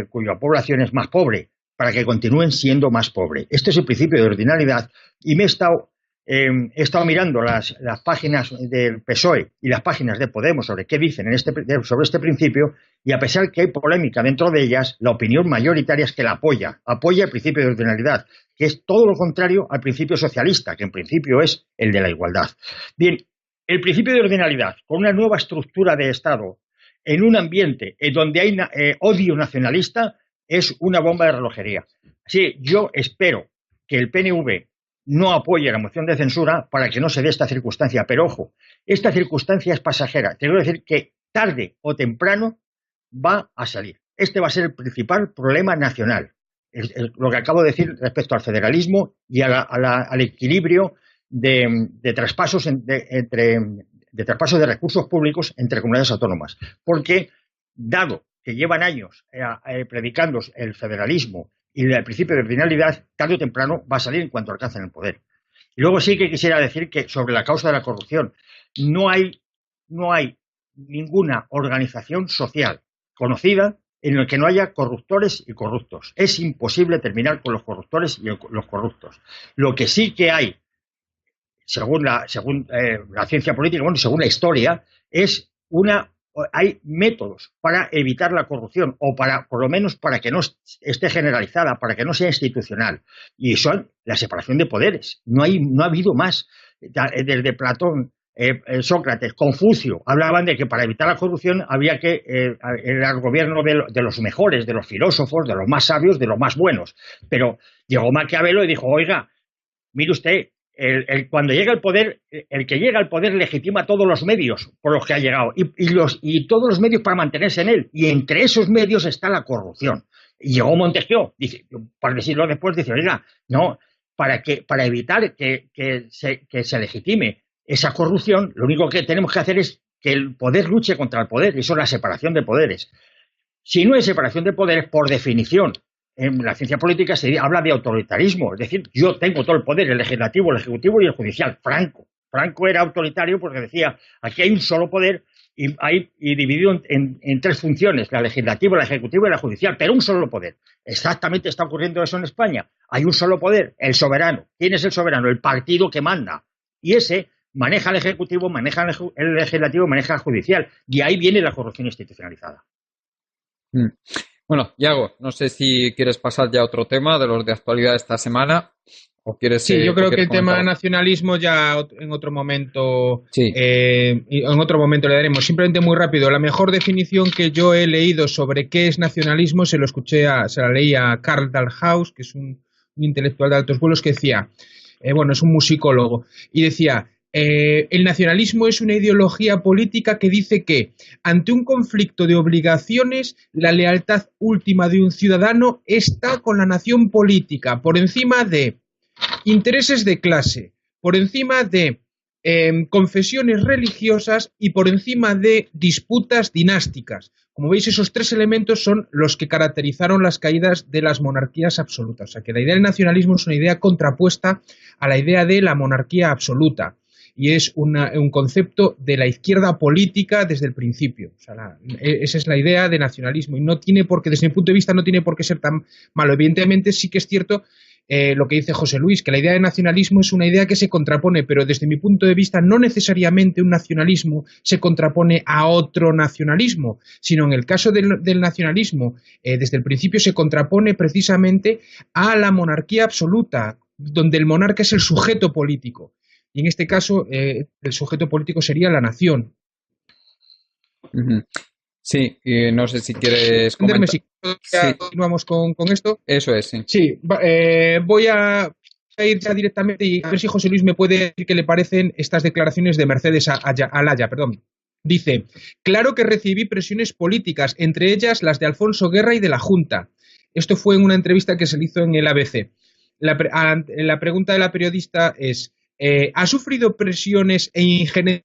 cuya población es más pobre, para que continúen siendo más pobres. Este es el principio de ordinalidad, y he estado mirando las páginas del PSOE y las páginas de Podemos sobre qué dicen sobre este principio, y a pesar que hay polémica dentro de ellas, la opinión mayoritaria es que la apoya el principio de ordinalidad, que es todo lo contrario al principio socialista, que en principio es el de la igualdad. Bien, el principio de ordinalidad, con una nueva estructura de Estado, en un ambiente en donde hay odio nacionalista, es una bomba de relojería. Sí, yo espero que el PNV no apoye la moción de censura para que no se dé esta circunstancia. Pero ojo, esta circunstancia es pasajera. Te quiero decir que tarde o temprano va a salir. Este va a ser el principal problema nacional. Lo que acabo de decir respecto al federalismo y al equilibrio de traspasos de traspasos de recursos públicos entre comunidades autónomas. Porque, dado que llevan años predicando el federalismo y el principio de ordinalidad, tarde o temprano va a salir en cuanto alcancen el poder. Y luego sí que quisiera decir que sobre la causa de la corrupción, no hay ninguna organización social conocida en la que no haya corruptores y corruptos. Es imposible terminar con los corruptores y los corruptos. Lo que sí que hay, según la ciencia política, bueno, según la historia, hay métodos para evitar la corrupción, o por lo menos para que no esté generalizada, para que no sea institucional, y son la separación de poderes. No ha habido más. Desde Platón, Sócrates, Confucio hablaban de que para evitar la corrupción había que era el gobierno de los mejores, de los filósofos, de los más sabios, de los más buenos. Pero llegó Maquiavelo y dijo: oiga, mire usted, cuando llega al poder, el que llega al poder legitima todos los medios por los que ha llegado y todos los medios para mantenerse en él, y entre esos medios está la corrupción. Y llegó Montesquieu, dice, para decirlo después, dice: oiga, no, para evitar que se legitime esa corrupción, lo único que tenemos que hacer es que el poder luche contra el poder, y eso es la separación de poderes. Si no hay separación de poderes, por definición, en la ciencia política se habla de autoritarismo, es decir, yo tengo todo el poder, el legislativo, el ejecutivo y el judicial. Franco era autoritario porque decía: aquí hay un solo poder y dividido en tres funciones, la legislativa, la ejecutiva y la judicial, pero un solo poder. Exactamente está ocurriendo eso en España. Hay un solo poder, el soberano. ¿Quién es el soberano? El partido que manda. Y ese maneja el ejecutivo, maneja el legislativo, maneja el judicial. Y ahí viene la corrupción institucionalizada. Bueno, Yago, no sé si quieres pasar ya a otro tema de los de actualidad de esta semana o quieres. Sí, yo creo que el comentar tema nacionalismo ya en otro momento, Sí. en otro momento le daremos. Simplemente muy rápido, la mejor definición que yo he leído sobre qué es nacionalismo se la leí a Karl Dalhaus, que es un intelectual de altos vuelos, que decía, es un musicólogo, y decía, el nacionalismo es una ideología política que dice que ante un conflicto de obligaciones, la lealtad última de un ciudadano está con la nación política, por encima de intereses de clase, por encima de confesiones religiosas y por encima de disputas dinásticas. Como veis, esos tres elementos son los que caracterizaron las caídas de las monarquías absolutas. O sea, que la idea del nacionalismo es una idea contrapuesta a la idea de la monarquía absoluta. Y es un concepto de la izquierda política desde el principio. O sea, esa es la idea de nacionalismo. Y no tiene por qué, desde mi punto de vista, no tiene por qué ser tan malo. Evidentemente, sí que es cierto lo que dice José Luis, que la idea de nacionalismo es una idea que se contrapone, pero desde mi punto de vista no necesariamente un nacionalismo se contrapone a otro nacionalismo, sino en el caso del nacionalismo, desde el principio se contrapone precisamente a la monarquía absoluta, donde el monarca es el sujeto político. Y en este caso, el sujeto político sería la nación. Uh-huh. Sí, y no sé si quieres comentar. Si continuamos con esto. Eso es, sí. Sí, voy a ir ya directamente y a ver si José Luis me puede decir qué le parecen estas declaraciones de Mercedes Alaya. Dice, claro que recibí presiones políticas, entre ellas las de Alfonso Guerra y de la Junta. Esto fue en una entrevista que se le hizo en el ABC. La pregunta de la periodista es, ¿ha sufrido presiones e injerencias?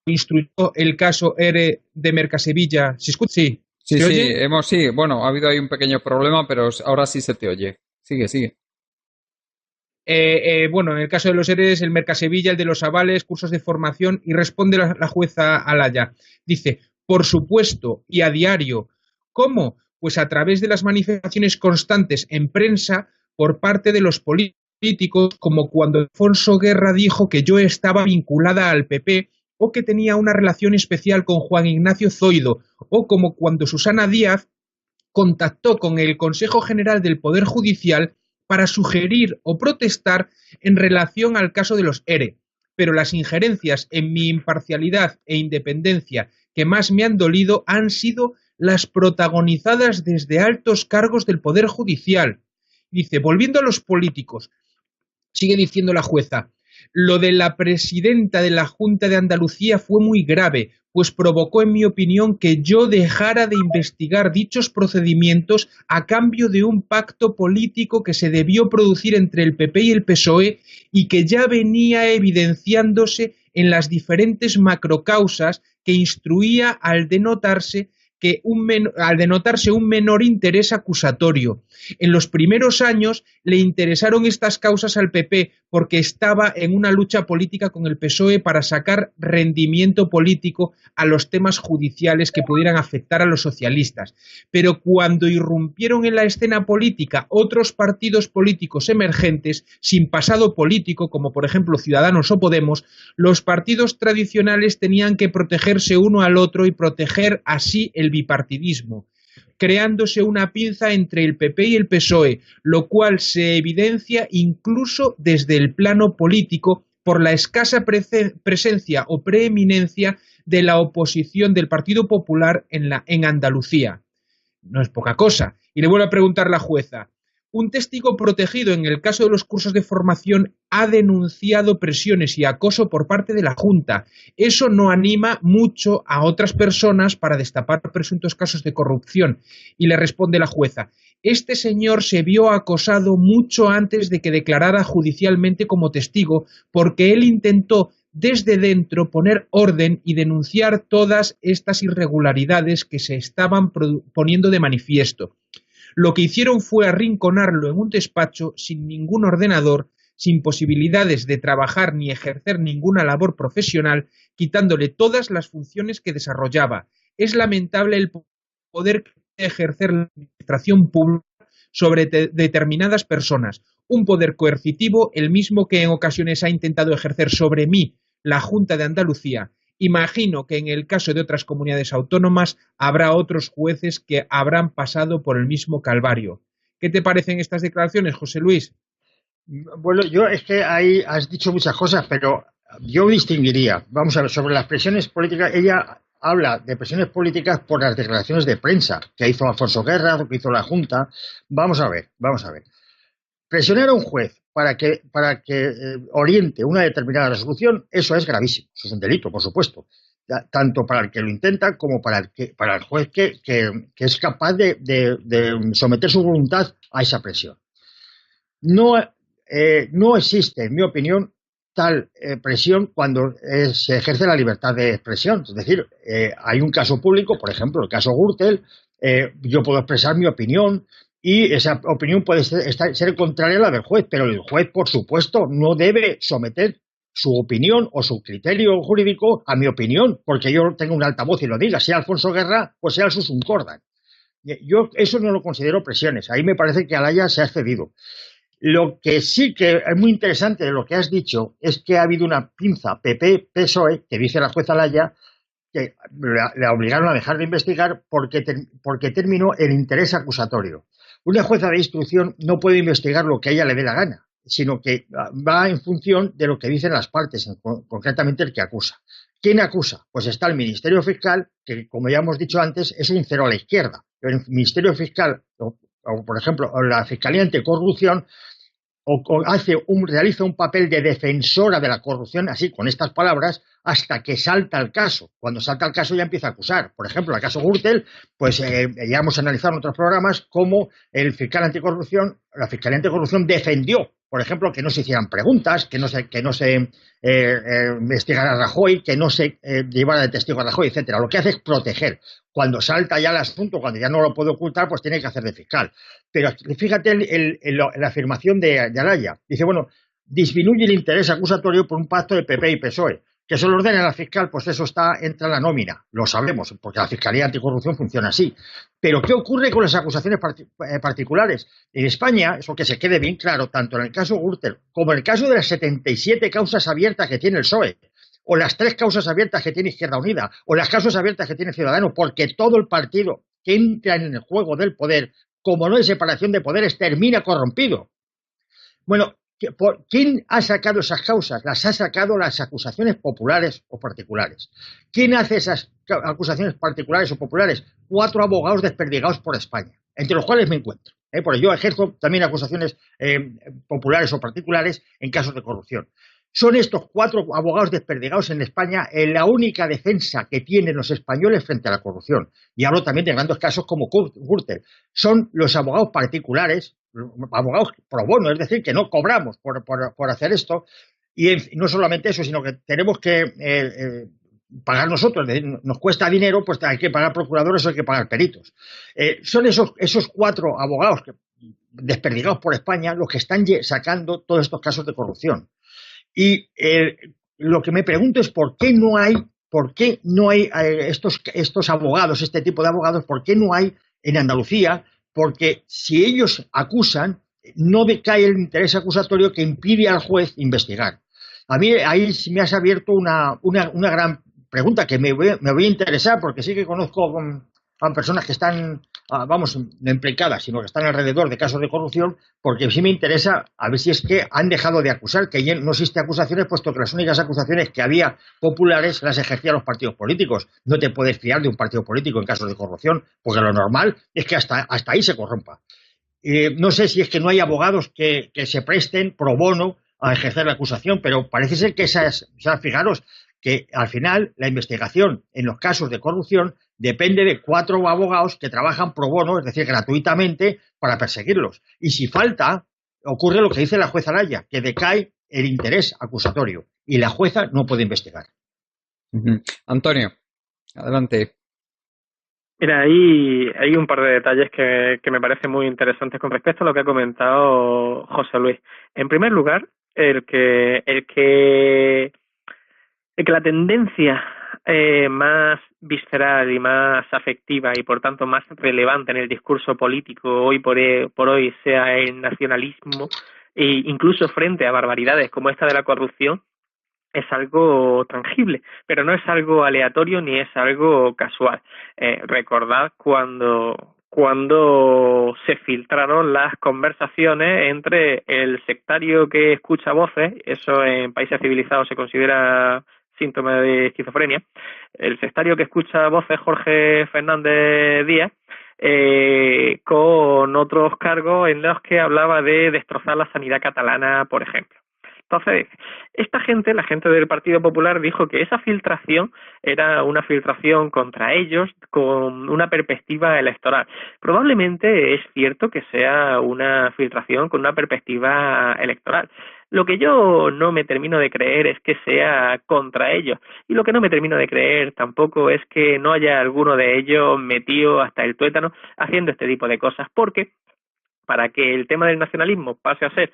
Instruyó el caso ERE de Mercasevilla. ¿Se escucha? Sí. Sí, bueno, ha habido ahí un pequeño problema, pero ahora sí se te oye. Sigue. En el caso de los EREs, el Mercasevilla, el de los avales, cursos de formación, y responde la jueza Alaya. Dice, por supuesto, y a diario. ¿Cómo? Pues a través de las manifestaciones constantes en prensa por parte de los políticos, como cuando Alfonso Guerra dijo que yo estaba vinculada al PP o que tenía una relación especial con Juan Ignacio Zoido, o como cuando Susana Díaz contactó con el Consejo General del Poder Judicial para sugerir o protestar en relación al caso de los ERE. Pero las injerencias en mi imparcialidad e independencia que más me han dolido han sido las protagonizadas desde altos cargos del Poder Judicial. Dice, volviendo a los políticos, sigue diciendo la jueza, lo de la presidenta de la Junta de Andalucía fue muy grave, pues provocó, en mi opinión, que yo dejara de investigar dichos procedimientos a cambio de un pacto político que se debió producir entre el PP y el PSOE y que ya venía evidenciándose en las diferentes macrocausas que instruía al denotarse un menor interés acusatorio. En los primeros años le interesaron estas causas al PP porque estaba en una lucha política con el PSOE para sacar rendimiento político a los temas judiciales que pudieran afectar a los socialistas. Pero cuando irrumpieron en la escena política otros partidos políticos emergentes sin pasado político, como por ejemplo Ciudadanos o Podemos, los partidos tradicionales tenían que protegerse uno al otro y proteger así el bipartidismo, creándose una pinza entre el PP y el PSOE, lo cual se evidencia incluso desde el plano político por la escasa presencia o preeminencia de la oposición del Partido Popular en Andalucía. No es poca cosa. Y le vuelvo a preguntar la jueza. Un testigo protegido en el caso de los cursos de formación ha denunciado presiones y acoso por parte de la Junta. Eso no anima mucho a otras personas para destapar presuntos casos de corrupción. Y le responde la jueza, este señor se vio acosado mucho antes de que declarara judicialmente como testigo porque él intentó desde dentro poner orden y denunciar todas estas irregularidades que se estaban poniendo de manifiesto. Lo que hicieron fue arrinconarlo en un despacho sin ningún ordenador, sin posibilidades de trabajar ni ejercer ninguna labor profesional, quitándole todas las funciones que desarrollaba. Es lamentable el poder que ejercer la administración pública sobre determinadas personas, un poder coercitivo, el mismo que en ocasiones ha intentado ejercer sobre mí la Junta de Andalucía. Imagino que en el caso de otras comunidades autónomas habrá otros jueces que habrán pasado por el mismo calvario. ¿Qué te parecen estas declaraciones, José Luis? Bueno, yo es que ahí has dicho muchas cosas, pero yo distinguiría, vamos a ver, sobre las presiones políticas, ella habla de presiones políticas por las declaraciones de prensa que hizo Alfonso Guerra, que hizo la Junta. Vamos a ver. Presionar a un juez para que oriente una determinada resolución, eso es gravísimo, eso es un delito, por supuesto, tanto para el que lo intenta como para el juez que es capaz de someter su voluntad a esa presión. No existe, en mi opinión, tal presión cuando se ejerce la libertad de expresión. Es decir, hay un caso público, por ejemplo, el caso Gürtel, yo puedo expresar mi opinión y esa opinión puede ser contraria a la del juez, pero el juez, por supuesto, no debe someter su opinión o su criterio jurídico a mi opinión, porque yo tengo un altavoz y lo diga, sea Alfonso Guerra o sea el Susun Cordan. Yo eso no lo considero presiones, ahí me parece que Alaya se ha excedido. Lo que sí que es muy interesante de lo que has dicho es que ha habido una pinza PP-PSOE, que dice la jueza Alaya, que la obligaron a dejar de investigar porque terminó el interés acusatorio. Una jueza de instrucción no puede investigar lo que a ella le dé la gana, sino que va en función de lo que dicen las partes, concretamente el que acusa. ¿Quién acusa? Pues está el Ministerio Fiscal, que como ya hemos dicho antes, es un cero a la izquierda. Pero el Ministerio Fiscal, o por ejemplo, la Fiscalía Anticorrupción, realiza un papel de defensora de la corrupción, así con estas palabras, hasta que salta el caso. Cuando salta el caso ya empieza a acusar. Por ejemplo, el caso Gürtel, pues ya hemos analizado en otros programas cómo la Fiscalía Anticorrupción defendió, por ejemplo, que no se hicieran preguntas, que no se investigara a Rajoy, que no se llevara de testigo a Rajoy, etcétera. Lo que hace es proteger. Cuando salta ya el asunto, cuando ya no lo puede ocultar, pues tiene que hacer de fiscal. Pero fíjate la afirmación de Alaya. Dice, bueno, disminuye el interés acusatorio por un pacto de PP y PSOE. Que se lo ordene al fiscal, pues eso entra en la nómina. Lo sabemos, porque la Fiscalía Anticorrupción funciona así. Pero ¿qué ocurre con las acusaciones particulares? En España, eso que se quede bien claro, tanto en el caso Gürtel como en el caso de las 77 causas abiertas que tiene el PSOE, o las 3 causas abiertas que tiene Izquierda Unida, o las causas abiertas que tiene Ciudadanos, porque todo el partido que entra en el juego del poder, como no hay separación de poderes, termina corrompido. Bueno, ¿quién ha sacado esas causas? Las ha sacado las acusaciones populares o particulares. ¿Quién hace esas acusaciones particulares o populares? 4 abogados desperdigados por España, entre los cuales me encuentro. Porque yo ejerzo también acusaciones populares o particulares en casos de corrupción. Son estos 4 abogados desperdigados en España la única defensa que tienen los españoles frente a la corrupción. Y hablo también de grandes casos como Gürtel. Son los abogados particulares, abogados pro bono, es decir, que no cobramos por hacer esto. Y no solamente eso, sino que tenemos que pagar nosotros, es decir, nos cuesta dinero, pues hay que pagar procuradores o hay que pagar peritos. Son esos 4 abogados desperdigados por España los que están sacando todos estos casos de corrupción. Y lo que me pregunto es por qué no hay estos abogados, este tipo de abogados, por qué no hay en Andalucía, porque si ellos acusan, no decae el interés acusatorio que impide al juez investigar. A mí ahí me has abierto una gran pregunta que me voy a interesar, porque sí que conozco a personas que están, no implicadas, sino que están alrededor de casos de corrupción, porque sí me interesa a ver si es que han dejado de acusar, que ya no existe acusaciones, puesto que las únicas acusaciones que había populares las ejercían los partidos políticos. No te puedes fiar de un partido político en casos de corrupción, porque lo normal es que hasta ahí se corrompa. No sé si es que no hay abogados que se presten pro bono a ejercer la acusación, pero parece ser que fijaros que al final la investigación en los casos de corrupción depende de 4 abogados que trabajan pro bono, es decir, gratuitamente, para perseguirlos. Y si falta, ocurre lo que dice la jueza Alaya, que decae el interés acusatorio y la jueza no puede investigar. Antonio, adelante. Mira, hay un par de detalles que me parecen muy interesantes con respecto a lo que ha comentado José Luis. En primer lugar, la tendencia más visceral y más afectiva y por tanto más relevante en el discurso político hoy por hoy sea el nacionalismo, e incluso frente a barbaridades como esta de la corrupción, es algo tangible, pero no es algo aleatorio ni es algo casual. Recordad cuando se filtraron las conversaciones entre el sectario que escucha voces, eso en países civilizados se considera síntoma de esquizofrenia, el sectario que escucha voces, Jorge Fernández Díaz, con otros cargos en los que hablaba de destrozar la sanidad catalana, por ejemplo. Entonces, esta gente, la gente del Partido Popular, dijo que esa filtración era una filtración contra ellos con una perspectiva electoral. Probablemente es cierto que sea una filtración con una perspectiva electoral. Lo que yo no me termino de creer es que sea contra ellos. Y lo que no me termino de creer tampoco es que no haya alguno de ellos metido hasta el tuétano haciendo este tipo de cosas, porque para que el tema del nacionalismo pase a ser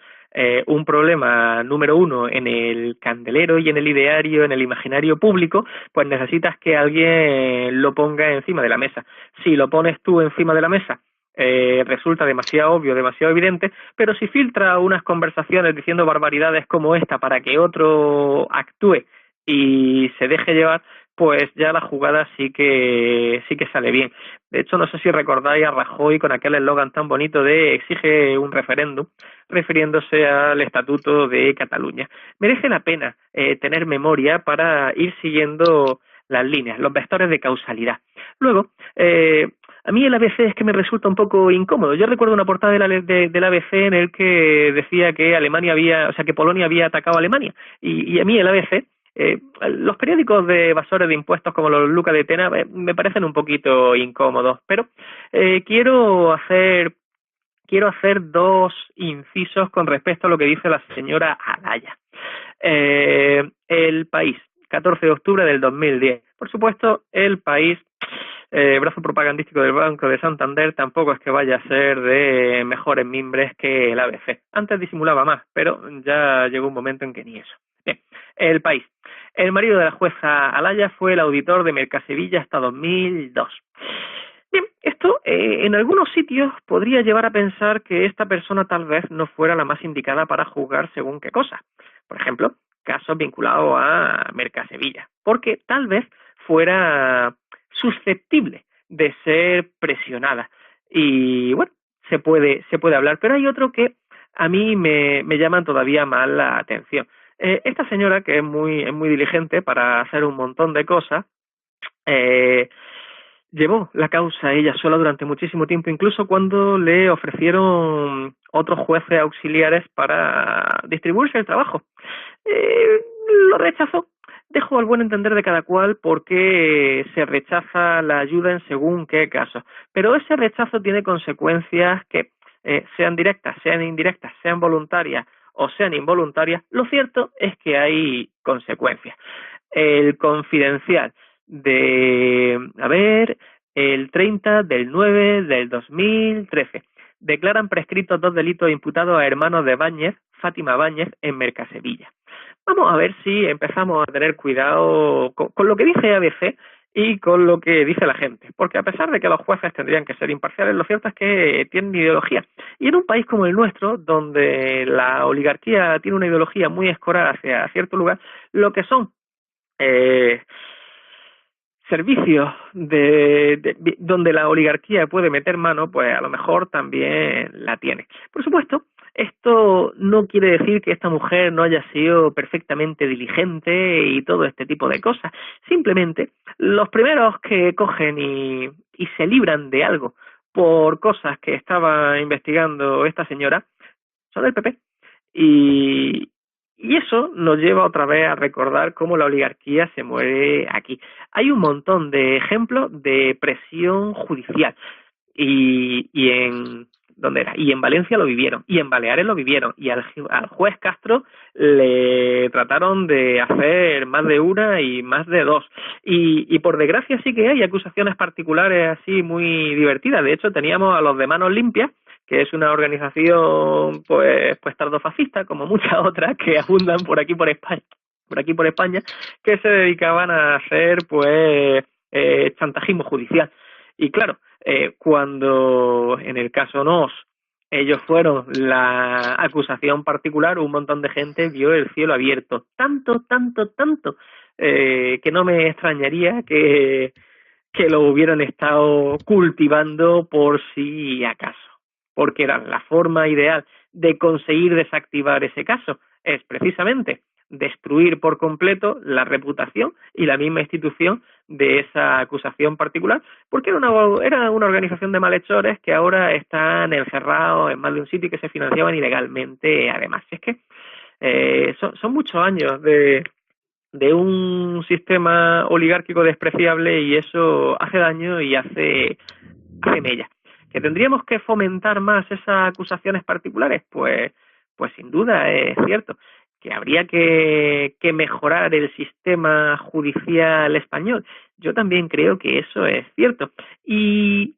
un problema número uno en el candelero y en el ideario, en el imaginario público, pues necesitas que alguien lo ponga encima de la mesa. Si lo pones tú encima de la mesa, resulta demasiado obvio, demasiado evidente, pero si filtra unas conversaciones diciendo barbaridades como esta para que otro actúe y se deje llevar, pues ya la jugada sí que sale bien. De hecho, no sé si recordáis a Rajoy con aquel eslogan tan bonito de exige un referéndum, refiriéndose al Estatuto de Cataluña. Merece la pena tener memoria para ir siguiendo las líneas, los vectores de causalidad. Luego, a mí el ABC es que me resulta un poco incómodo. Yo recuerdo una portada del ABC en el que decía que que Polonia había atacado a Alemania. Y a mí el ABC, los periódicos de evasores de impuestos como los Luca de Tena me parecen un poquito incómodos, pero quiero hacer dos incisos con respecto a lo que dice la señora Alaya. El País, 14 de octubre del 2010. Por supuesto, El País, brazo propagandístico del Banco de Santander, tampoco es que vaya a ser de mejores mimbres que el ABC. Antes disimulaba más, pero ya llegó un momento en que ni eso. Bien, El País. El marido de la jueza Alaya fue el auditor de Mercasevilla hasta 2002. Bien, esto en algunos sitios podría llevar a pensar que esta persona tal vez no fuera la más indicada para juzgar según qué cosa. Por ejemplo, casos vinculados a Mercasevilla, porque tal vez fuera susceptible de ser presionada. Y bueno, se puede hablar, pero hay otro que a mí me llaman todavía más la atención. Esta señora, que es muy diligente para hacer un montón de cosas, llevó la causa ella sola durante muchísimo tiempo, incluso cuando le ofrecieron otros jueces auxiliares para distribuirse el trabajo. Lo rechazó. Dejó al buen entender de cada cual por qué se rechaza la ayuda en según qué casos. Pero ese rechazo tiene consecuencias que sean directas, sean indirectas, sean voluntarias o sean involuntarias. Lo cierto es que hay consecuencias. El Confidencial el 30 del 9 del 2013. Declaran prescritos 2 delitos imputados a hermanos de Báñez, Fátima Báñez, en Mercasevilla. Vamos a ver si empezamos a tener cuidado con lo que dice ABC y con lo que dice la gente, porque a pesar de que los jueces tendrían que ser imparciales, lo cierto es que tienen ideología. Y en un país como el nuestro, donde la oligarquía tiene una ideología muy escorar hacia cierto lugar, lo que son servicios donde la oligarquía puede meter mano, pues a lo mejor también la tiene. Por supuesto, esto no quiere decir que esta mujer no haya sido perfectamente diligente y todo este tipo de cosas. Simplemente, los primeros que cogen y se libran de algo por cosas que estaba investigando esta señora son el PP. Y eso nos lleva otra vez a recordar cómo la oligarquía se mueve aquí. Hay un montón de ejemplos de presión judicial y en ¿dónde era? Y en Valencia lo vivieron, y en Baleares lo vivieron, y al juez Castro le trataron de hacer más de una y más de dos. Y por desgracia sí que hay acusaciones particulares así muy divertidas. De hecho, teníamos a los de Manos Limpias, que es una organización pues tardofascista, como muchas otras que abundan por aquí por España, que se dedicaban a hacer pues chantajismo judicial. Y claro, cuando en el caso NOS ellos fueron la acusación particular, un montón de gente vio el cielo abierto. Tanto, que no me extrañaría que lo hubieran estado cultivando por si acaso. Porque era la forma ideal de conseguir desactivar ese caso. Es precisamente destruir por completo la reputación y la misma institución de esa acusación particular, porque era una organización de malhechores que ahora están encerrados en más de un sitio y que se financiaban ilegalmente. Además, es que son muchos años de un sistema oligárquico despreciable, y eso hace daño y hace mella. ¿Que tendríamos que fomentar más esas acusaciones particulares? Pues sin duda es cierto. Que habría que mejorar el sistema judicial español. Yo también creo que eso es cierto. Y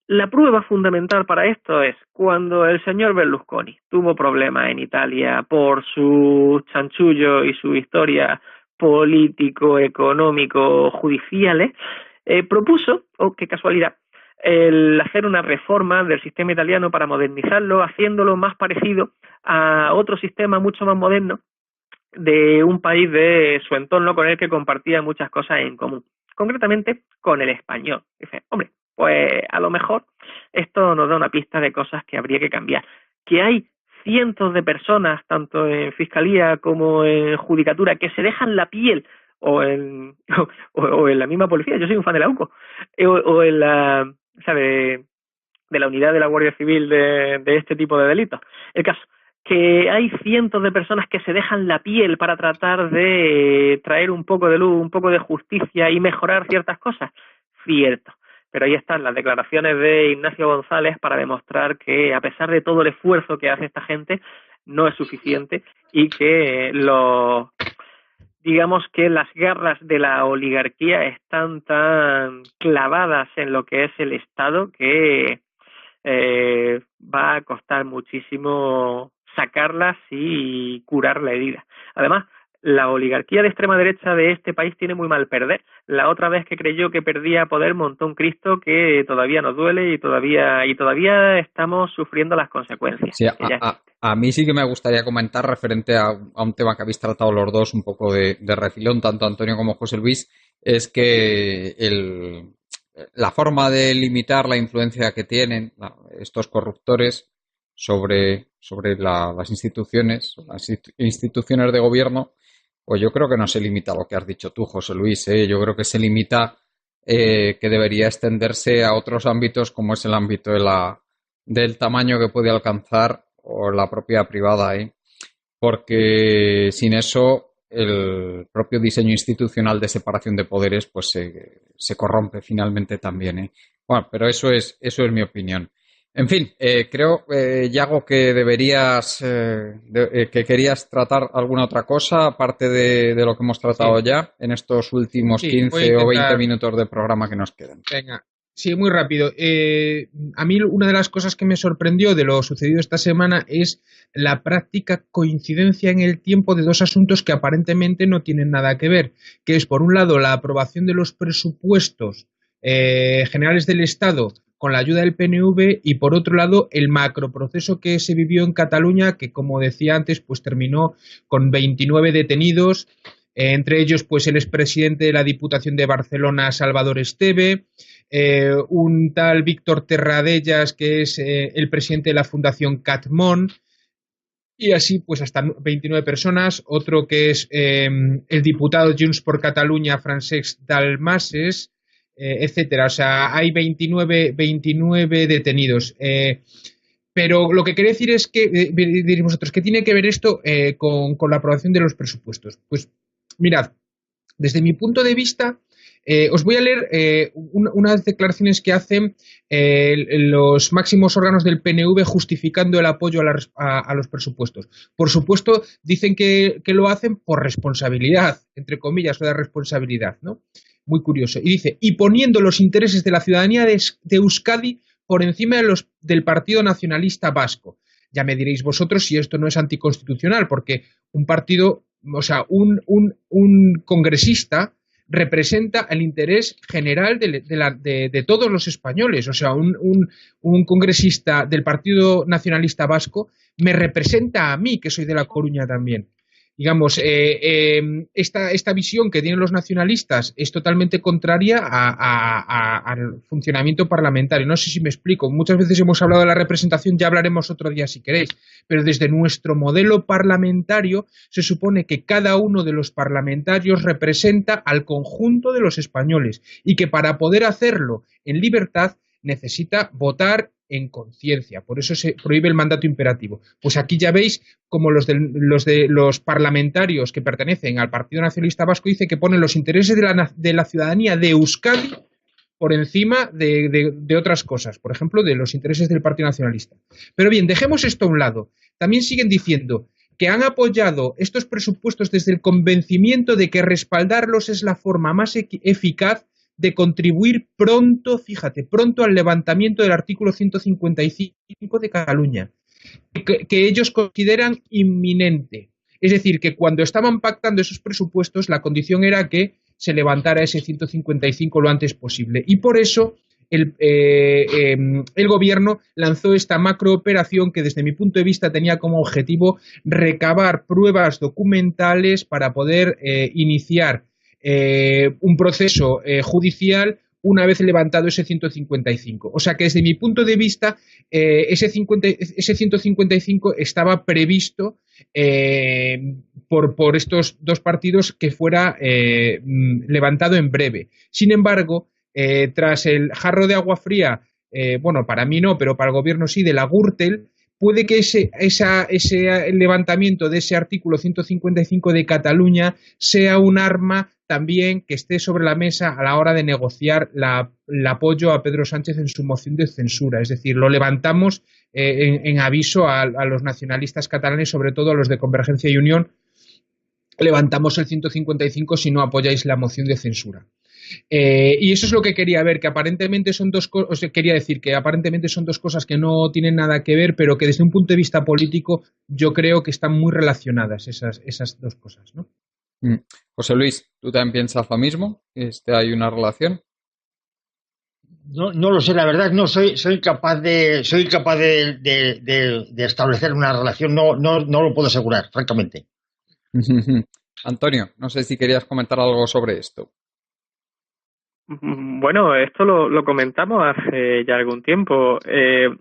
la prueba fundamental para esto es cuando el señor Berlusconi tuvo problemas en Italia por su chanchullo y su historia político, económico, judiciales, propuso, qué casualidad, el hacer una reforma del sistema italiano para modernizarlo, haciéndolo más parecido a otro sistema mucho más moderno de un país de su entorno con el que compartía muchas cosas en común, concretamente con el español. Dice, hombre, pues a lo mejor esto nos da una pista de cosas que habría que cambiar. Que hay cientos de personas, tanto en fiscalía como en judicatura, que se dejan la piel, o en la misma policía. Yo soy un fan de la UCO, o en la, ¿sabe?, de la unidad de la Guardia Civil de este tipo de delitos. El caso, que hay cientos de personas que se dejan la piel para tratar de traer un poco de luz, un poco de justicia y mejorar ciertas cosas. Cierto. Pero ahí están las declaraciones de Ignacio González para demostrar que, a pesar de todo el esfuerzo que hace esta gente, no es suficiente, y que digamos que las garras de la oligarquía están tan clavadas en lo que es el Estado que va a costar muchísimo sacarlas y curar la herida. Además, la oligarquía de extrema derecha de este país tiene muy mal perder. La otra vez que creyó que perdía poder montó un Cristo que todavía nos duele y todavía estamos sufriendo las consecuencias. Sí, a mí sí que me gustaría comentar referente a un tema que habéis tratado los dos un poco de refilón, tanto Antonio como José Luis, es que la forma de limitar la influencia que tienen estos corruptores sobre las instituciones de gobierno, pues yo creo que no se limita a lo que has dicho tú, José Luis, yo creo que se limita que debería extenderse a otros ámbitos, como es el ámbito del tamaño que puede alcanzar, o la propia privada, porque sin eso el propio diseño institucional de separación de poderes pues se corrompe finalmente también. Bueno, pero eso es mi opinión. En fin, creo, Yago, que que querías tratar alguna otra cosa aparte de lo que hemos tratado ya en estos últimos 15 o 20 minutos de programa que nos quedan. Venga. Sí, muy rápido. A mí una de las cosas que me sorprendió de lo sucedido esta semana es la práctica coincidencia en el tiempo de dos asuntos que aparentemente no tienen nada que ver, que es, por un lado, la aprobación de los presupuestos generales del Estado con la ayuda del PNV, y por otro lado el macroproceso que se vivió en Cataluña, que, como decía antes, pues terminó con 29 detenidos, entre ellos pues el expresidente de la Diputación de Barcelona, Salvador Esteve, un tal Víctor Terradellas, que es el presidente de la Fundación Catmón, y así pues hasta 29 personas, otro que es el diputado Junts por Catalunya, Francesc Dalmases, etcétera. O sea, hay 29 detenidos. Pero lo que quería decir es que, diréis vosotros, ¿qué tiene que ver esto con la aprobación de los presupuestos? Pues mirad, desde mi punto de vista, Os voy a leer unas declaraciones que hacen los máximos órganos del PNV justificando el apoyo a los presupuestos. Por supuesto, dicen que lo hacen por responsabilidad, entre comillas, o de responsabilidad, ¿no? Muy curioso. Y dice, y poniendo los intereses de la ciudadanía de Euskadi por encima del Partido Nacionalista Vasco. Ya me diréis vosotros si esto no es anticonstitucional, porque un partido, o sea, un congresista representa el interés general de todos los españoles. O sea, un congresista del Partido Nacionalista Vasco me representa a mí, que soy de La Coruña también. Digamos, esta visión que tienen los nacionalistas es totalmente contraria al funcionamiento parlamentario. No sé si me explico. Muchas veces hemos hablado de la representación, ya hablaremos otro día si queréis, pero desde nuestro modelo parlamentario se supone que cada uno de los parlamentarios representa al conjunto de los españoles y que para poder hacerlo en libertad necesita votar en conciencia, por eso se prohíbe el mandato imperativo. Pues aquí ya veis como los parlamentarios que pertenecen al Partido Nacionalista Vasco dice que ponen los intereses de la ciudadanía de Euskadi por encima de otras cosas, por ejemplo, de los intereses del Partido Nacionalista. Pero bien, dejemos esto a un lado. También siguen diciendo que han apoyado estos presupuestos desde el convencimiento de que respaldarlos es la forma más eficaz de contribuir pronto al levantamiento del artículo 155 de Cataluña, que ellos consideran inminente. Es decir, que cuando estaban pactando esos presupuestos, la condición era que se levantara ese 155 lo antes posible. Y por eso el gobierno lanzó esta macrooperación que desde mi punto de vista tenía como objetivo recabar pruebas documentales para poder iniciar un proceso judicial una vez levantado ese 155. O sea que desde mi punto de vista ese 155 estaba previsto por estos dos partidos que fuera levantado en breve. Sin embargo, tras el jarro de agua fría, bueno, para mí no, pero para el gobierno sí, de la Gürtel, puede que ese levantamiento de ese artículo 155 de Cataluña sea un arma también que esté sobre la mesa a la hora de negociar el apoyo a Pedro Sánchez en su moción de censura. Es decir, lo levantamos en aviso a los nacionalistas catalanes, sobre todo a los de Convergencia y Unión, levantamos el 155 si no apoyáis la moción de censura. Y eso es lo que quería ver, que aparentemente son dos cosas, quería decir que aparentemente son dos cosas que no tienen nada que ver, pero que desde un punto de vista político yo creo que están muy relacionadas esas dos cosas, ¿no? José Luis, ¿tú también piensas lo mismo? ¿Hay una relación? No lo sé, la verdad no soy capaz de establecer una relación, no lo puedo asegurar, francamente. Antonio, no sé si querías comentar algo sobre esto. Bueno, esto lo comentamos hace ya algún tiempo.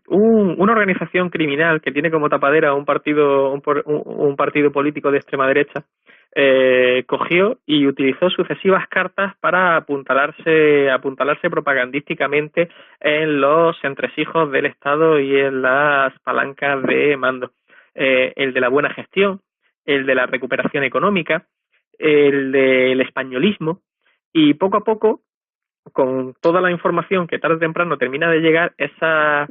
Una organización criminal que tiene como tapadera un partido político de extrema derecha cogió y utilizó sucesivas cartas para apuntalarse propagandísticamente en los entresijos del Estado y en las palancas de mando. El de la buena gestión, el de la recuperación económica, el del españolismo, y poco a poco, con toda la información que tarde o temprano termina de llegar, esas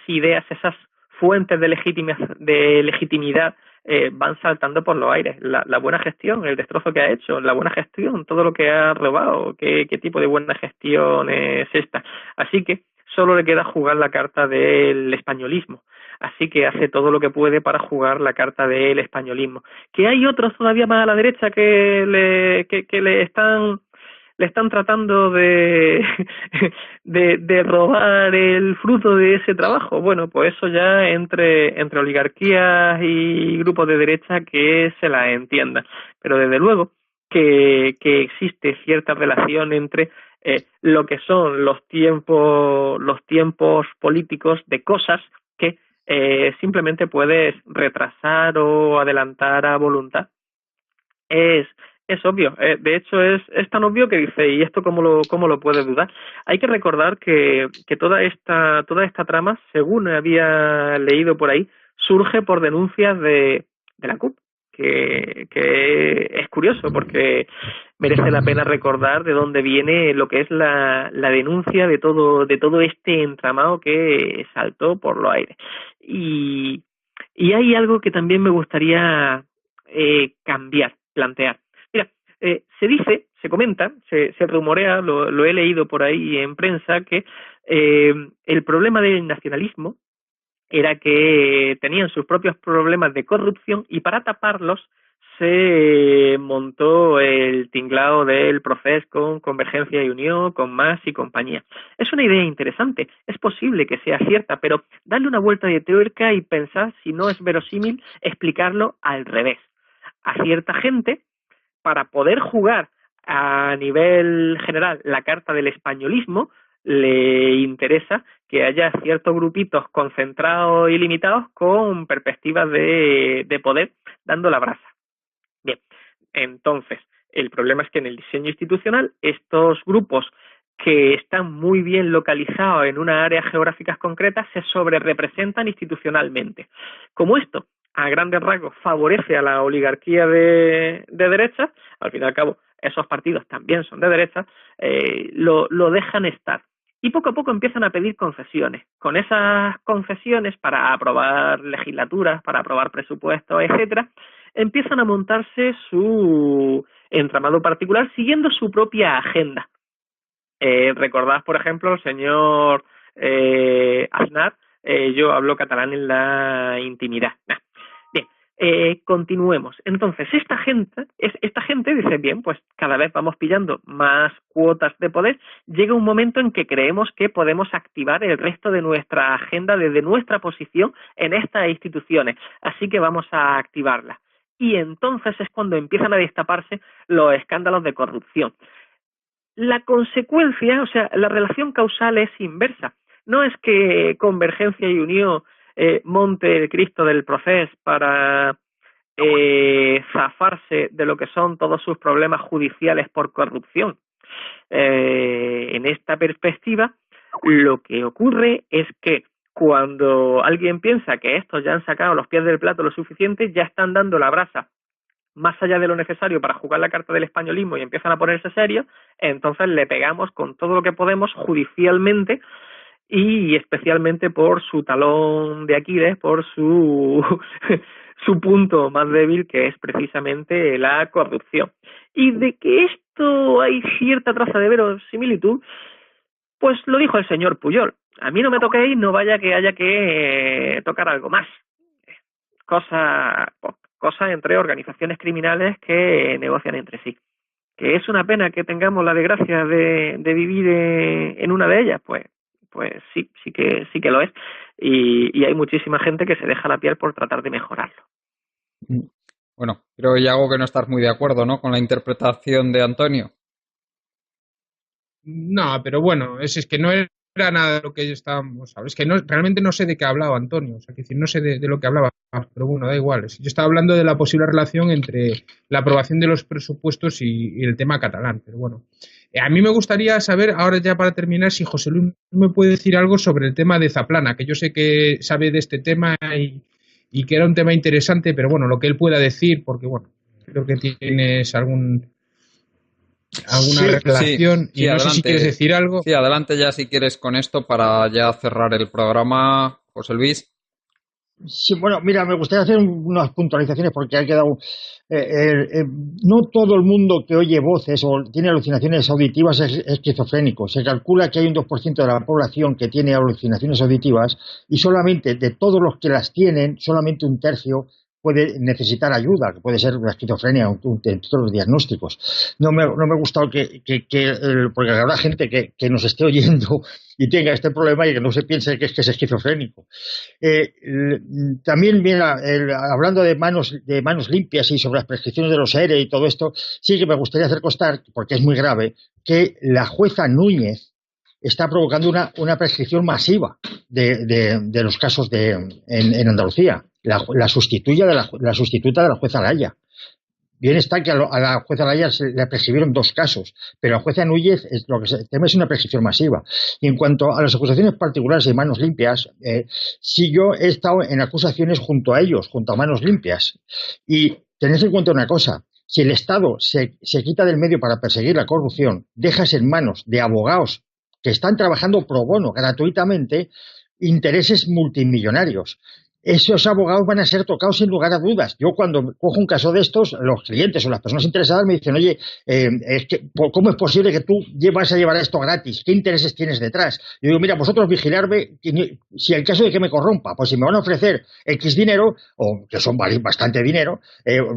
ideas, esas fuentes de legitimidad van saltando por los aires. La buena gestión, el destrozo que ha hecho, la buena gestión, todo lo que ha robado, qué tipo de buena gestión es esta. Así que solo le queda jugar la carta del españolismo. Así que hace todo lo que puede para jugar la carta del españolismo. Que hay otros todavía más a la derecha que le están tratando de robar el fruto de ese trabajo. Bueno, pues eso ya entre oligarquías y grupos de derecha que se la entiendan. Pero desde luego que existe cierta relación entre lo que son los tiempos políticos de cosas que simplemente puedes retrasar o adelantar a voluntad. Es obvio, de hecho es tan obvio que dice, ¿y esto cómo lo puede dudar? Hay que recordar que toda esta trama, según había leído por ahí, surge por denuncias de la CUP, que es curioso porque merece la pena recordar de dónde viene lo que es la denuncia de todo este entramado que saltó por los aires. Y hay algo que también me gustaría plantear. Mira, se comenta, se rumorea, lo he leído por ahí en prensa, que el problema del nacionalismo era que tenían sus propios problemas de corrupción y para taparlos se montó el tinglao del Procés con Convergencia y Unió, con Mas y compañía. Es una idea interesante, es posible que sea cierta, pero darle una vuelta de tuerca y pensar si no es verosímil explicarlo al revés. A cierta gente, para poder jugar a nivel general la carta del españolismo, le interesa que haya ciertos grupitos concentrados y limitados con perspectivas de poder dando la brasa. Bien, entonces, el problema es que en el diseño institucional estos grupos que están muy bien localizados en una área geográfica concreta se sobrerepresentan institucionalmente. Como esto, a grandes rasgos, favorece a la oligarquía de derecha, al fin y al cabo, esos partidos también son de derecha, lo dejan estar. Y poco a poco empiezan a pedir concesiones. Con esas concesiones para aprobar legislaturas, para aprobar presupuestos, etcétera, empiezan a montarse su entramado particular siguiendo su propia agenda. Recordad, por ejemplo, el señor Aznar, yo hablo catalán en la intimidad. Bien, continuemos. Entonces, esta gente dice, bien, pues cada vez vamos pillando más cuotas de poder. Llega un momento en que creemos que podemos activar el resto de nuestra agenda desde nuestra posición en estas instituciones. Así que vamos a activarla. Y entonces es cuando empiezan a destaparse los escándalos de corrupción. La consecuencia, o sea, la relación causal es inversa. No es que Convergencia y Unió monte el Cristo del Procés para zafarse de lo que son todos sus problemas judiciales por corrupción. En esta perspectiva, lo que ocurre es que cuando alguien piensa que estos ya han sacado los pies del plato lo suficiente, ya están dando la brasa más allá de lo necesario para jugar la carta del españolismo y empiezan a ponerse serios, entonces le pegamos con todo lo que podemos judicialmente y especialmente por su talón de Aquiles, por su punto más débil, que es precisamente la corrupción. Y de que esto hay cierta traza de verosimilitud, pues lo dijo el señor Pujol. A mí no me toquéis, no vaya que haya que tocar algo más. Cosa entre organizaciones criminales que negocian entre sí. ¿Que es una pena que tengamos la desgracia de vivir en una de ellas? Pues sí que lo es. Y hay muchísima gente que se deja la piel por tratar de mejorarlo. Bueno, creo, Iago, que no estás muy de acuerdo, ¿no?, con la interpretación de Antonio. No, pero bueno, es que no era nada de lo que estábamos, ¿sabes? Que realmente no sé de qué hablaba Antonio, o sea, que decir, no sé de lo que hablaba, pero bueno, da igual. Yo estaba hablando de la posible relación entre la aprobación de los presupuestos y el tema catalán, pero bueno. A mí me gustaría saber, ahora ya para terminar, si José Luis me puede decir algo sobre el tema de Zaplana, que yo sé que sabe de este tema y que era un tema interesante, pero bueno, lo que él pueda decir, porque bueno, creo que tienes alguna relación y no adelante, sé si quieres decir algo. Sí, adelante ya si quieres con esto para ya cerrar el programa, José Luis. Sí, bueno, mira, me gustaría hacer unas puntualizaciones porque ha quedado... no todo el mundo que oye voces o tiene alucinaciones auditivas es esquizofrénico. Se calcula que hay un 2% de la población que tiene alucinaciones auditivas y solamente de todos los que las tienen, solamente un tercio puede necesitar ayuda, que puede ser una esquizofrenia en todos los diagnósticos. No me ha gustado porque habrá gente que nos esté oyendo y tenga este problema y que no se piense que es esquizofrénico. También, mira, hablando de manos limpias y sobre las prescripciones de los ERE y todo esto, sí que me gustaría hacer constar, porque es muy grave, que la jueza Núñez está provocando una prescripción masiva de los casos en Andalucía. La sustituta de la jueza Laya. Bien está que a la jueza Laya le prescribieron 2 casos, pero la jueza Núñez lo que se teme es una prescripción masiva. Y en cuanto a las acusaciones particulares de manos limpias, sí yo he estado en acusaciones junto a ellos, junto a manos limpias. Y tened en cuenta una cosa, Si el Estado se quita del medio para perseguir la corrupción, dejas en manos de abogados que están trabajando pro bono gratuitamente intereses multimillonarios. Esos abogados van a ser tocados sin lugar a dudas. Yo cuando cojo un caso de estos, los clientes o las personas interesadas me dicen, oye, ¿cómo es posible que tú vas a llevar esto gratis? ¿Qué intereses tienes detrás? Yo digo, mira, vosotros vigilarme, si el caso de que me corrompa, pues si me van a ofrecer X dinero, o que son bastante dinero,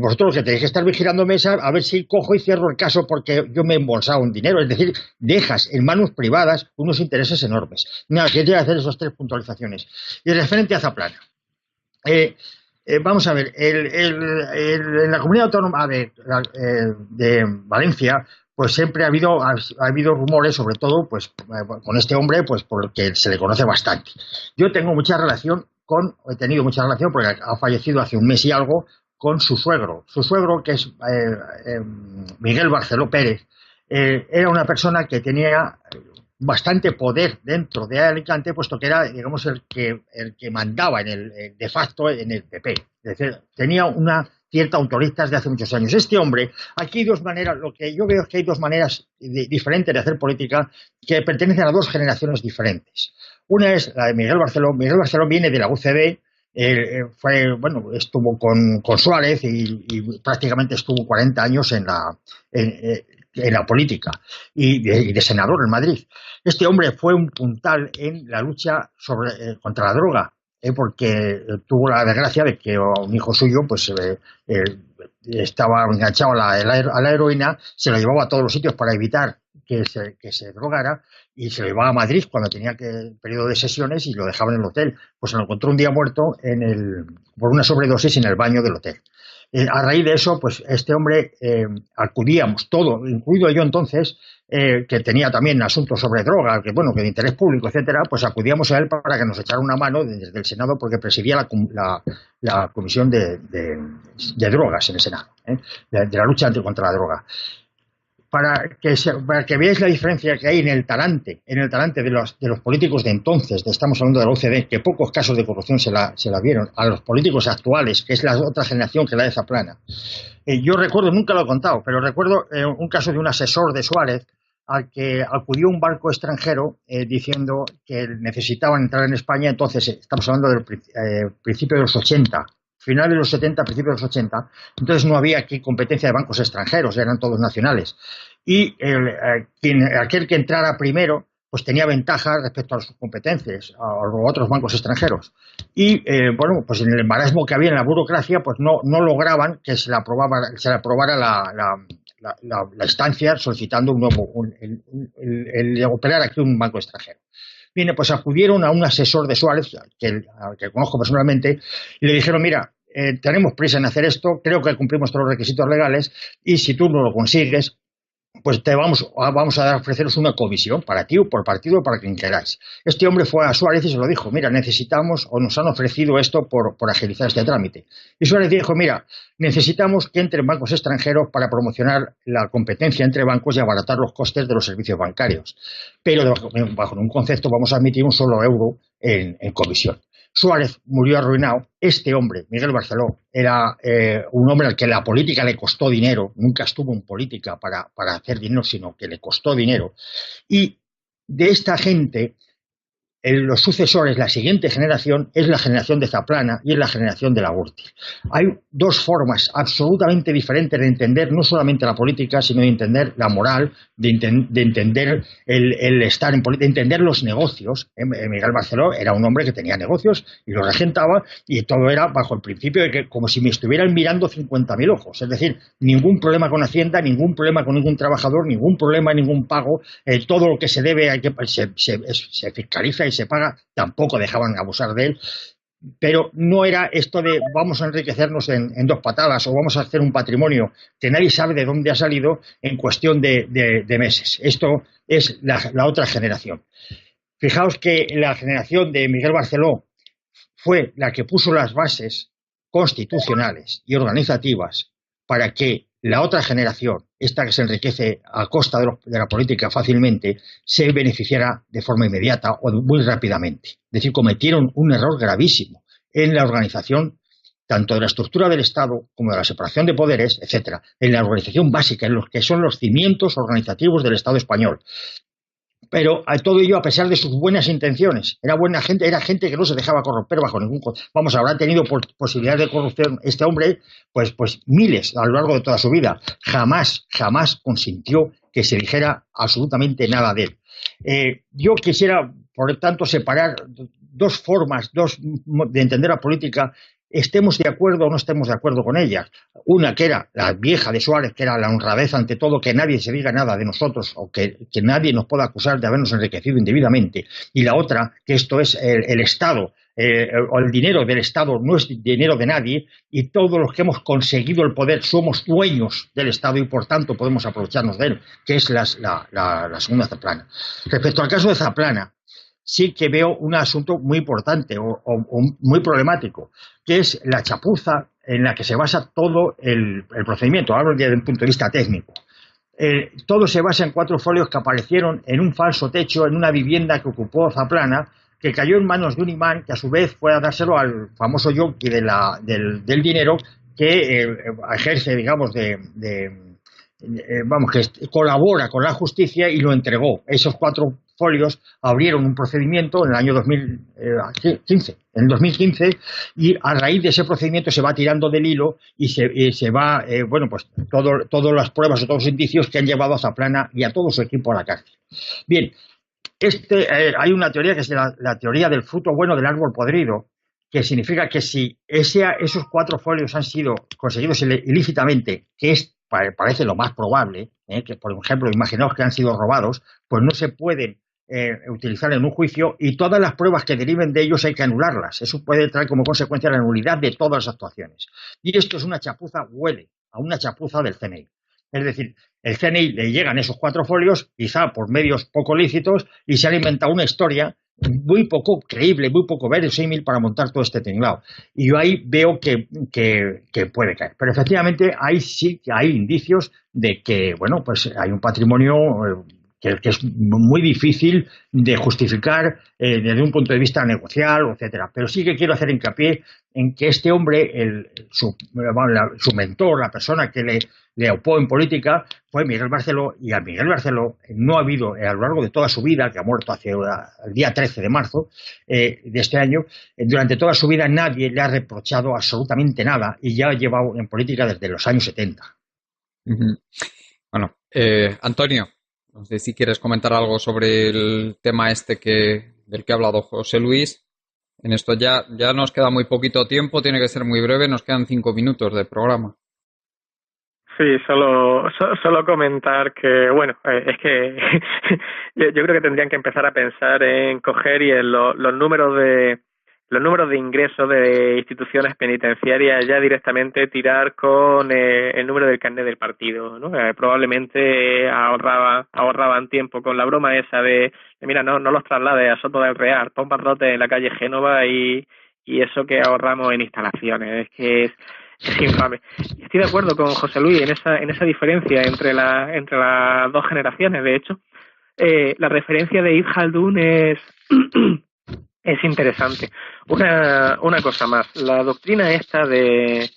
vosotros lo que tenéis que estar vigilándome es a ver si cojo y cierro el caso porque yo me he embolsado un dinero. Es decir, dejas en manos privadas unos intereses enormes. Nada, quería hacer esas 3 puntualizaciones. Y referente a Zaplana. Vamos a ver, en la comunidad autónoma de Valencia, pues siempre ha habido rumores, sobre todo pues con este hombre, pues porque se le conoce bastante. Yo he tenido mucha relación porque ha fallecido hace un mes y algo, con su suegro que es Miguel Barceló Pérez. Era una persona que tenía bastante poder dentro de Alicante, puesto que era, digamos, el que mandaba de facto en el PP. Es decir, tenía una cierta autoridad desde hace muchos años. Este hombre, aquí hay 2 maneras, lo que yo veo es que hay 2 maneras diferentes de hacer política que pertenecen a 2 generaciones diferentes. Una es la de Miguel Barceló. Miguel Barceló viene de la UCD, estuvo con Suárez y prácticamente estuvo 40 años en la política y de senador en Madrid. Este hombre fue un puntal en la lucha contra la droga, porque tuvo la desgracia de que un hijo suyo pues estaba enganchado a la heroína, se lo llevaba a todos los sitios para evitar que se drogara y se lo llevaba a Madrid cuando tenía periodo de sesiones y lo dejaban en el hotel. Pues se lo encontró un día muerto por una sobredosis en el baño del hotel. A raíz de eso, pues este hombre acudíamos todo, incluido yo entonces, que tenía también asuntos sobre droga, que de interés público, etcétera, pues acudíamos a él para que nos echara una mano desde el Senado, porque presidía la comisión de drogas en el Senado, de la lucha contra la droga. Para que veáis la diferencia que hay en el talante de los políticos de entonces, estamos hablando de la UCD, que pocos casos de corrupción se la vieron, a los políticos actuales, que es la otra generación que la de Zaplana. Yo recuerdo, nunca lo he contado, pero recuerdo un caso de un asesor de Suárez al que acudió un barco extranjero diciendo que necesitaban entrar en España. Entonces, estamos hablando del principio de los 80, final de los 70, principio de los 80, entonces no había aquí competencia de bancos extranjeros, eran todos nacionales. Y aquel que entrara primero, pues tenía ventaja respecto a sus competencias, a los otros bancos extranjeros. Y, pues en el marasmo que había en la burocracia, pues no lograban que se le aprobara la instancia solicitando el operar aquí un banco extranjero. Bien, pues acudieron a un asesor de Suárez, que conozco personalmente, y le dijeron, mira, tenemos prisa en hacer esto, creo que cumplimos todos los requisitos legales, y si tú no lo consigues, pues te vamos a ofreceros una comisión para ti o por partido o para quien queráis. Este hombre fue a Suárez y se lo dijo, mira, necesitamos o nos han ofrecido esto por agilizar este trámite. Y Suárez dijo, mira, necesitamos que entren bancos extranjeros para promocionar la competencia entre bancos y abaratar los costes de los servicios bancarios. Pero bajo un concepto vamos a admitir un solo euro en comisión. Suárez murió arruinado. Este hombre, Miguel Barceló, era un hombre al que la política le costó dinero. Nunca estuvo en política para hacer dinero, sino que le costó dinero. Y de esta gente, los sucesores, la siguiente generación, es la generación de Zaplana y es la generación de la Gürtel. Hay 2 formas absolutamente diferentes de entender no solamente la política, sino de entender la moral, de entender el estar en política, de entender los negocios. Miguel Barceló era un hombre que tenía negocios y los regentaba, y todo era bajo el principio de que como si me estuvieran mirando 50.000 ojos. Es decir, ningún problema con Hacienda, ningún problema con ningún trabajador, ningún problema, ningún pago. Todo lo que se debe se fiscaliza y se paga, tampoco dejaban abusar de él, pero no era esto de vamos a enriquecernos en 2 patadas o vamos a hacer un patrimonio que nadie sabe de dónde ha salido en cuestión de meses. Esto es la otra generación. Fijaos que la generación de Miguel Barceló fue la que puso las bases constitucionales y organizativas para que la otra generación, esta que se enriquece a costa de la política fácilmente, se beneficiara de forma inmediata o muy rápidamente. Es decir, cometieron un error gravísimo en la organización tanto de la estructura del Estado como de la separación de poderes, etcétera, en la organización básica, en los que son los cimientos organizativos del Estado español. Pero a todo ello a pesar de sus buenas intenciones. Era buena gente, era gente que no se dejaba corromper bajo ningún... Vamos, habrá tenido posibilidades de corrupción este hombre, pues miles a lo largo de toda su vida. Jamás consintió que se dijera absolutamente nada de él. Yo quisiera, por tanto, separar dos formas de entender la política, estemos de acuerdo o no estemos de acuerdo con ellas. Una que era la vieja de Suárez, que era la honradez ante todo, que nadie se diga nada de nosotros o que nadie nos pueda acusar de habernos enriquecido indebidamente. Y la otra, que esto es el Estado, o el dinero del Estado no es dinero de nadie y todos los que hemos conseguido el poder somos dueños del Estado y por tanto podemos aprovecharnos de él, que es la segunda Zaplana. Respecto al caso de Zaplana, sí que veo un asunto muy importante o muy problemático, que es la chapuza en la que se basa todo el procedimiento. Hablo desde un punto de vista técnico. Todo se basa en 4 folios que aparecieron en un falso techo en una vivienda que ocupó Zaplana, que cayó en manos de un imán que a su vez fue a dárselo al famoso yonki del dinero que ejerce, digamos, vamos, que colabora con la justicia y lo entregó. Esos 4 folios abrieron un procedimiento en el año 2015, y a raíz de ese procedimiento se va tirando del hilo y se va, bueno, pues todas las pruebas o todos los indicios que han llevado a Zaplana y a todo su equipo a la cárcel. Bien, hay una teoría que es la teoría del fruto bueno del árbol podrido, que significa que si esos 4 folios han sido conseguidos ilícitamente, que parece lo más probable, que por ejemplo imaginaos que han sido robados, pues no se pueden utilizar en un juicio y todas las pruebas que deriven de ellos hay que anularlas. Eso puede traer como consecuencia la nulidad de todas las actuaciones. Y esto es una chapuza, huele a una chapuza del CNI. Es decir, el CNI le llegan esos 4 folios, quizá por medios poco lícitos, y se han inventado una historia muy poco creíble, muy poco verosímil para montar todo este tinglado. Y yo ahí veo que puede caer. Pero efectivamente sí que hay indicios de que, bueno, pues hay un patrimonio que es muy difícil de justificar desde un punto de vista negocial, etcétera. Pero sí que quiero hacer hincapié en que este hombre, su mentor, la persona que le opó en política, fue Miguel Barceló, y a Miguel Barceló no ha habido, a lo largo de toda su vida, que ha muerto hacia el día 13 de marzo de este año, durante toda su vida nadie le ha reprochado absolutamente nada y ya ha llevado en política desde los años 70. Uh-huh. Bueno, Antonio, no sé si quieres comentar algo sobre el tema del que ha hablado José Luis. En esto ya nos queda muy poquito tiempo, tiene que ser muy breve, nos quedan 5 minutos de programa. Sí, solo comentar que, bueno, es que yo creo que tendrían que empezar a pensar en coger y en los números de ingresos de instituciones penitenciarias ya directamente tirar con el número del carnet del partido, ¿no? Probablemente ahorraban tiempo con la broma esa de mira, no los traslades a Soto del Real, pon barrotes en la calle Génova y eso que ahorramos en instalaciones. Es que es infame. Estoy de acuerdo con José Luis en esa diferencia entre las dos generaciones. De hecho, la referencia de Ibn Khaldun es interesante. Una cosa más, la doctrina esta de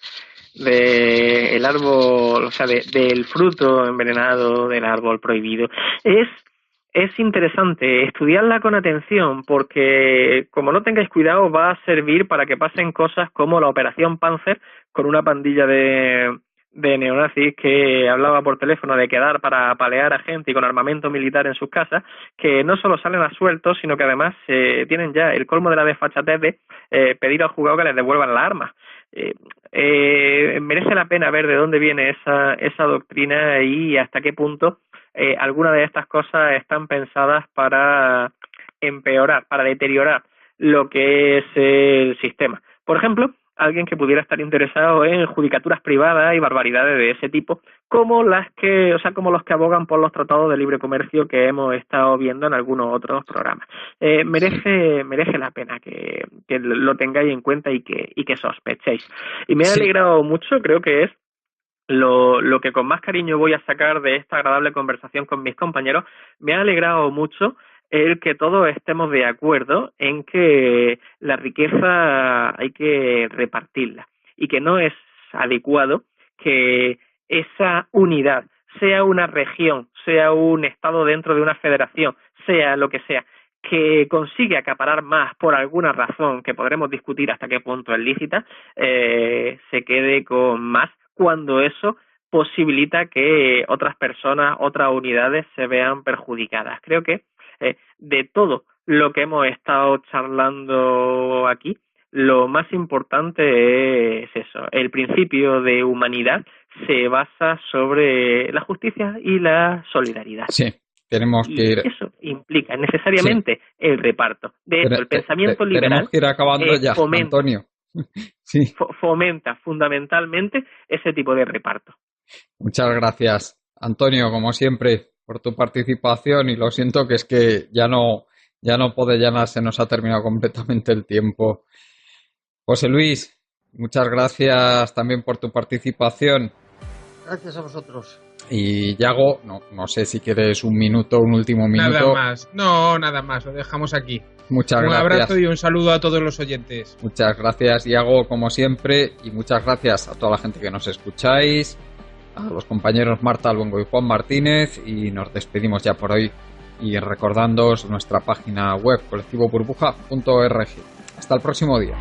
el árbol, o sea, del fruto envenenado del árbol prohibido, es interesante estudiarla con atención porque, como no tengáis cuidado, va a servir para que pasen cosas como la Operación Panzer con una pandilla de neonazis que hablaba por teléfono de quedar para apalear a gente y con armamento militar en sus casas, que no solo salen a sueltos, sino que además tienen ya el colmo de la desfachatez de pedir al juzgado que les devuelvan las armas. Merece la pena ver de dónde viene esa doctrina y hasta qué punto algunas de estas cosas están pensadas para empeorar, para deteriorar lo que es el sistema. Por ejemplo, alguien que pudiera estar interesado en judicaturas privadas y barbaridades de ese tipo, como los que abogan por los tratados de libre comercio que hemos estado viendo en algunos otros programas. Merece la pena que lo tengáis en cuenta y que sospechéis. Y me ha alegrado mucho, creo que es lo que con más cariño voy a sacar de esta agradable conversación con mis compañeros. Me ha alegrado mucho el que todos estemos de acuerdo en que la riqueza hay que repartirla y que no es adecuado que esa unidad, sea una región, sea un estado dentro de una federación, sea lo que sea, que consigue acaparar más por alguna razón que podremos discutir hasta qué punto es lícita, se quede con más cuando eso posibilita que otras personas, otras unidades se vean perjudicadas. Creo que de todo lo que hemos estado charlando aquí, lo más importante es eso. El principio de humanidad se basa sobre la justicia y la solidaridad. Sí, tenemos que ir. Eso implica necesariamente el reparto. De hecho, el pensamiento liberal tenemos que ir acabando ya, fomenta, Antonio. Sí. Fomenta fundamentalmente ese tipo de reparto. Muchas gracias, Antonio, como siempre, por tu participación, y lo siento que es que ya no puede, ya se nos ha terminado completamente el tiempo. José Luis, muchas gracias también por tu participación. Gracias a vosotros. Y Yago, no sé si quieres un último minuto. Nada más, nada más, lo dejamos aquí. Muchas gracias. Un abrazo y un saludo a todos los oyentes. Muchas gracias, Yago, como siempre, y muchas gracias a toda la gente que nos escucháis, a los compañeros Marta Albuengo y Juan Martínez, y nos despedimos ya por hoy, y recordándoos nuestra página web colectivoburbuja.org. Hasta el próximo día.